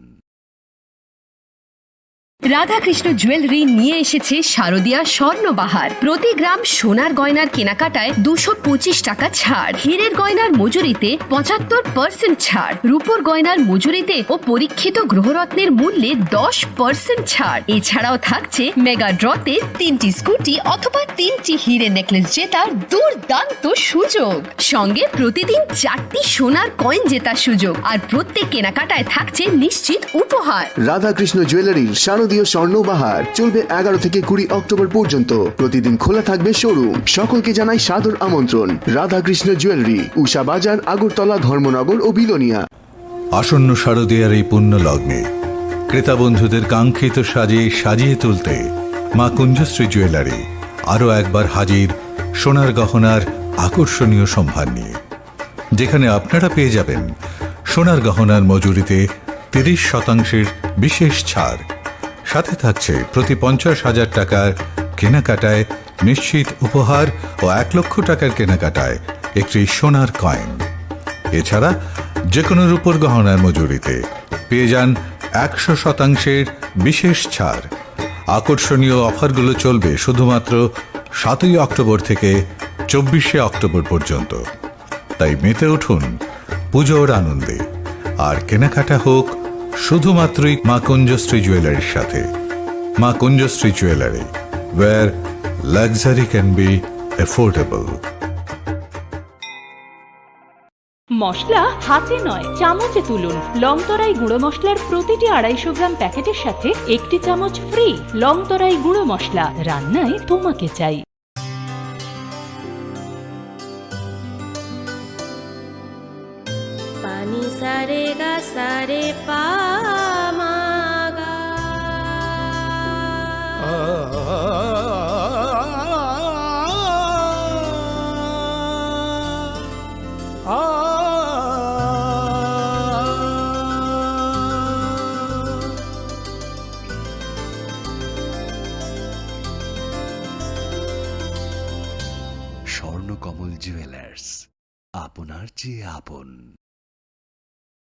রাধাকৃষ্ণ জুয়েলারি নিয়ে এসেছে শারদীয়া স্বর্ণবাহার। প্রতি গ্রাম সোনার গয়নার কেনাকাটায় 225 টাকা ছাড়, হীরের গয়নার মজুরিতে 75% ছাড়, রূপোর গয়নার মজুরিতে ও পরীক্ষিত গ্রহরত্নের মূল্যে 10% ছাড়। এছাড়াও থাকছে মেগা ড্রতে 3টি স্কুটি অথবা 3টি হীরের নেকলেস জেতার দুর্দান্ত সুযোগ, সঙ্গে প্রতিদিন 4টি সোনার কয়েন জেতার সুযোগ, আর প্রত্যেক কেনাকাটায় থাকছে নিশ্চিত উপহার। রাধাকৃষ্ণ জুয়েলারির শারদীয় স্বর্ণবাহার চলবে 11 থেকে 20 অক্টোবর পর্যন্ত। প্রতিদিন খোলা থাকবে শোরুম। সকলকে জানাই সাদর আমন্ত্রণ। রাধাকৃষ্ণ জুয়েলারি, উষা বাজার, আগরতলা, ধর্মনগর ও বিলোনিয়া। আসন্ন শারদীয়ার এই পুণ্য লগ্নে ক্রেতা বন্ধুদের কাঙ্ক্ষিত সাজে সাজিয়ে তুলতে মা কুঞ্জশ্রী জুয়েলারি আরও একবার হাজির সোনার গহনার আকর্ষণীয় সম্ভার নিয়ে, যেখানে আপনারা পেয়ে যাবেন সোনার গহনার মজুরিতে 30% বিশেষ ছাড়, সাথে থাকছে প্রতি 50,000 টাকার কেনাকাটায় নিশ্চিত উপহার ও 1 লক্ষ টাকার কেনাকাটায় একটি সোনার কয়েন। এছাড়া যে কোনো রূপোর গহনার মজুরিতে পেয়ে যান 100% বিশেষ ছাড়। আকর্ষণীয় অফারগুলো চলবে শুধুমাত্র 7ই অক্টোবর থেকে 24শে অক্টোবর পর্যন্ত। তাই মেতে উঠুন পুজোর আনন্দে, আর কেনাকাটা হোক শুধুমাত্রই মা কুঞ্জশ্রী জুয়েলারির সাথে। Maa Kunjashree jewellery, where luxury can be affordable. মশলা হাতে নয় চামচে তুলুন। লংতরাই গুঁড়ো মশলার প্রতিটি 250 গ্রাম প্যাকেটের সাথে 1টি চামচ ফ্রি। লংতরাই গুঁড়ো মশলা, রান্নায় তোমাকে চাই। পানি সারে গা সারে পা মা গা। স্বর্ণকমল জুয়েলার্স, আপনার চেয়ে আপন।